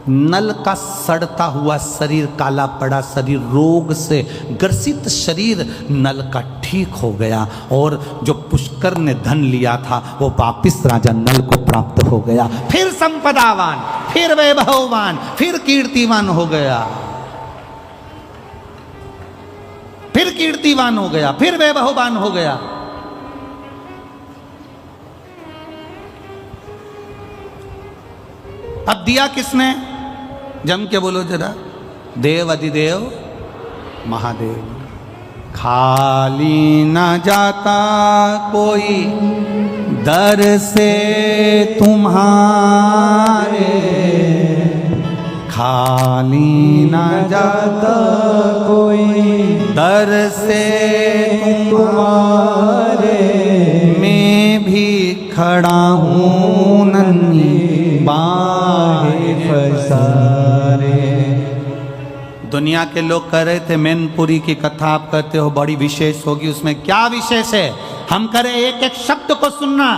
नल का सड़ता हुआ शरीर, काला पड़ा शरीर, रोग से ग्रसित शरीर नल का ठीक हो गया। और जो पुष्कर ने धन लिया था वो वापिस राजा नल को प्राप्त हो गया। फिर संपदावान, फिर वैभववान, फिर कीर्तिवान हो गया, फिर कीर्तिवान हो गया, फिर वैभववान हो गया। अब दिया किसने? जम के बोलो जरा। देव अधिदेव महादेव। खाली न जाता कोई दर से तुम्हारे, खाली न जाता कोई दर से तुम्हारे, मैं भी खड़ा हूँ नन्ही बाहें फसारे। दुनिया के लोग कह रहे थे मैनपुरी की कथा आप कहते हो बड़ी विशेष होगी, उसमें क्या विशेष है? हम करें एक एक शब्द को सुनना,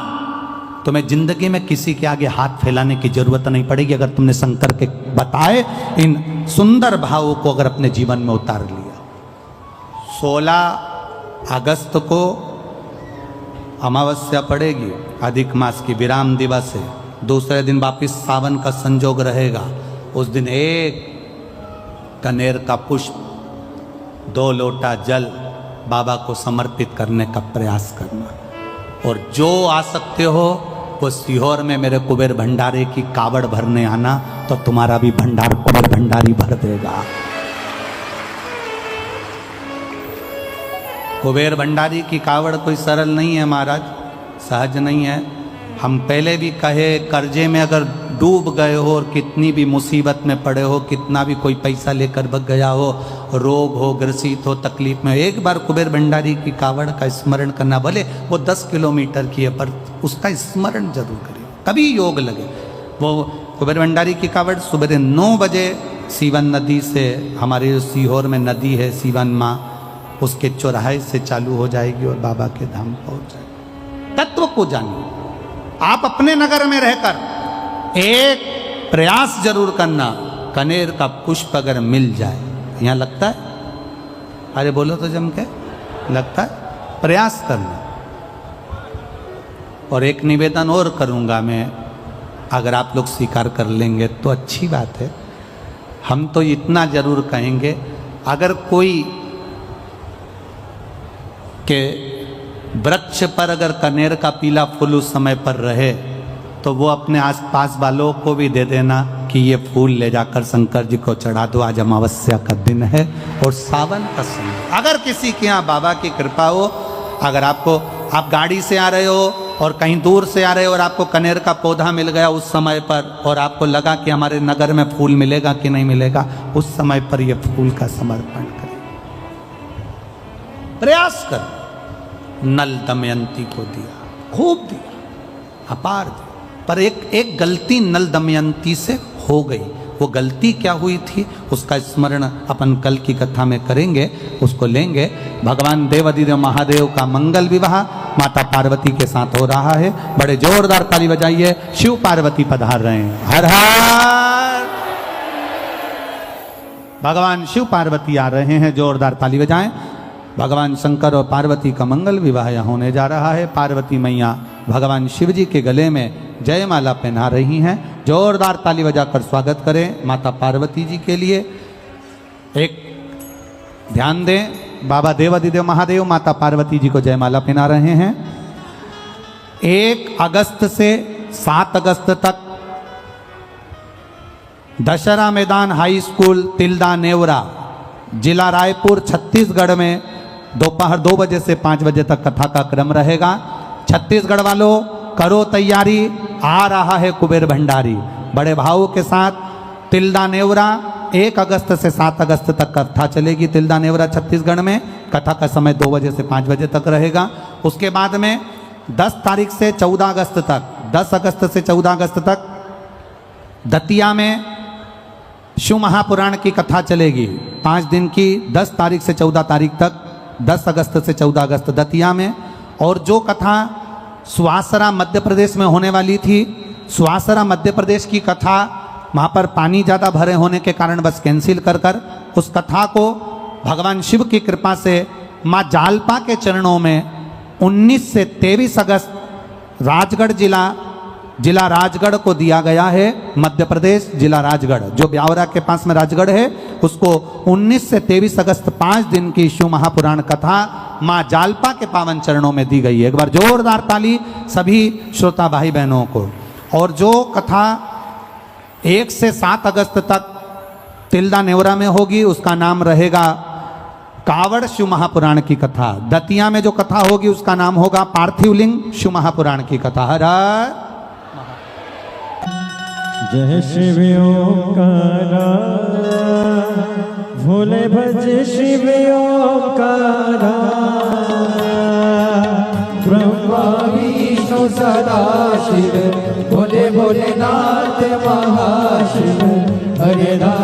तुम्हें जिंदगी में किसी के आगे हाथ फैलाने की जरूरत नहीं पड़ेगी अगर तुमने शंकर के बताए इन सुंदर भावों को अगर अपने जीवन में उतार लिया। 16 अगस्त को अमावस्या पड़ेगी, अधिक मास की विराम दिवस है। दूसरे दिन वापिस सावन का संजोग रहेगा। उस दिन एक कनेर का पुष्प, 2 लोटा जल बाबा को समर्पित करने का प्रयास करना। और जो आ सकते हो वो सीहोर में मेरे कुबेर भंडारे की कावड़ भरने आना, तो तुम्हारा भी भंडार कुबेर भंडारी भर देगा। कुबेर भंडारी की कावड़ कोई सरल नहीं है महाराज, सहज नहीं है। हम पहले भी कहे, कर्जे में अगर डूब गए हो और कितनी भी मुसीबत में पड़े हो, कितना भी कोई पैसा लेकर भग गया हो, रोग हो, ग्रसित हो, तकलीफ में, एक बार कुबेर भंडारी की कावड़ का स्मरण करना। भले वो 10 किलोमीटर की है पर उसका स्मरण जरूर करें, कभी योग लगे। वो कुबेर भंडारी की कावड़ सुबह 9 बजे सीवन नदी से, हमारे सीहोर में नदी है सीवन माँ, उसके चौराहे से चालू हो जाएगी और बाबा के धाम पहुंच जाएगी। तत्व को जानिए। आप अपने नगर में रहकर एक प्रयास जरूर करना, कनेर का पुष्प अगर मिल जाए, यहाँ लगता है, अरे बोलो तो जम के, लगता है, प्रयास करना। और एक निवेदन और करूँगा मैं, अगर आप लोग स्वीकार कर लेंगे तो अच्छी बात है। हम तो इतना जरूर कहेंगे, अगर कोई के वृक्ष पर अगर कनेर का पीला फूल उस समय पर रहे तो वो अपने आसपास वालों को भी दे देना कि ये फूल ले जाकर शंकर जी को चढ़ा दो, आज अमावस्या का दिन है और सावन का समय। अगर किसी के यहाँ बाबा की कृपा हो, अगर आप गाड़ी से आ रहे हो और कहीं दूर से आ रहे हो और आपको कनेर का पौधा मिल गया उस समय पर, और आपको लगा कि हमारे नगर में फूल मिलेगा कि नहीं मिलेगा, उस समय पर ये फूल का समर्पण करें, प्रयास कर। नल दमयंती को दिया, खूब दिया, अपार दिया, पर एक गलती नल दमयंती से हो गई। वो गलती क्या हुई थी उसका स्मरण अपन कल की कथा में करेंगे, उसको लेंगे। भगवान देवाधिदेव महादेव का मंगल विवाह माता पार्वती के साथ हो रहा है। बड़े जोरदार ताली बजाइए, शिव पार्वती पधार रहे हैं। हर हर भगवान शिव पार्वती आ रहे हैं, जोरदार ताली बजाएं। भगवान शंकर और पार्वती का मंगल विवाह यहाँ होने जा रहा है। पार्वती मैया भगवान शिव जी के गले में जयमाला पहना रही हैं। जोरदार ताली बजाकर स्वागत करें माता पार्वती जी के लिए। एक ध्यान दें, बाबा देवाधिदेव महादेव माता पार्वती जी को जयमाला पहना रहे हैं। 1 अगस्त से 7 अगस्त तक दशहरा मैदान हाई स्कूल तिल्दा नेवरा, जिला रायपुर, छत्तीसगढ़ में दोपहर 2 बजे से 5 बजे तक कथा का क्रम रहेगा। छत्तीसगढ़ वालों करो तैयारी, आ रहा है कुबेर भंडारी। बड़े भावों के साथ तिल्दा नेवरा 1 अगस्त से 7 अगस्त तक कथा चलेगी। तिल्दा नेवरा छत्तीसगढ़ में कथा का समय 2 बजे से 5 बजे तक रहेगा। उसके बाद में 10 तारीख से 14 अगस्त तक, 10 अगस्त से 14 अगस्त तक दतिया में शिव महापुराण की कथा चलेगी 5 दिन की, 10 तारीख से 14 तारीख तक, 10 अगस्त से 14 अगस्त दतिया में। और जो कथा सुवासरा मध्य प्रदेश में होने वाली थी, सुवासरा मध्य प्रदेश की कथा वहाँ पर पानी ज़्यादा भरे होने के कारण बस कैंसिल कर उस कथा को भगवान शिव की कृपा से माँ जालपा के चरणों में 19 से 23 अगस्त राजगढ़ जिला राजगढ़ को दिया गया है। मध्य प्रदेश जिला राजगढ़, जो ब्यावरा के पास में राजगढ़ है, उसको 19 से 23 अगस्त 5 दिन की शिव महापुराण कथा माँ जालपा के पावन चरणों में दी गई है। एक बार जोरदार ताली सभी श्रोता भाई बहनों को। और जो कथा 1 से 7 अगस्त तक तिल्दा नेवरा में होगी, उसका नाम रहेगा कावड़ शिव महापुराण की कथा। दतिया में जो कथा होगी उसका नाम होगा पार्थिव लिंग शिव महापुराण की कथा। हर जय शिव ओंकारा, भोले भज शिव ओंकारा, ब्रह्मा विष्णु सदा शिव, भोले भोलेनाथ महाशिव, हरे राम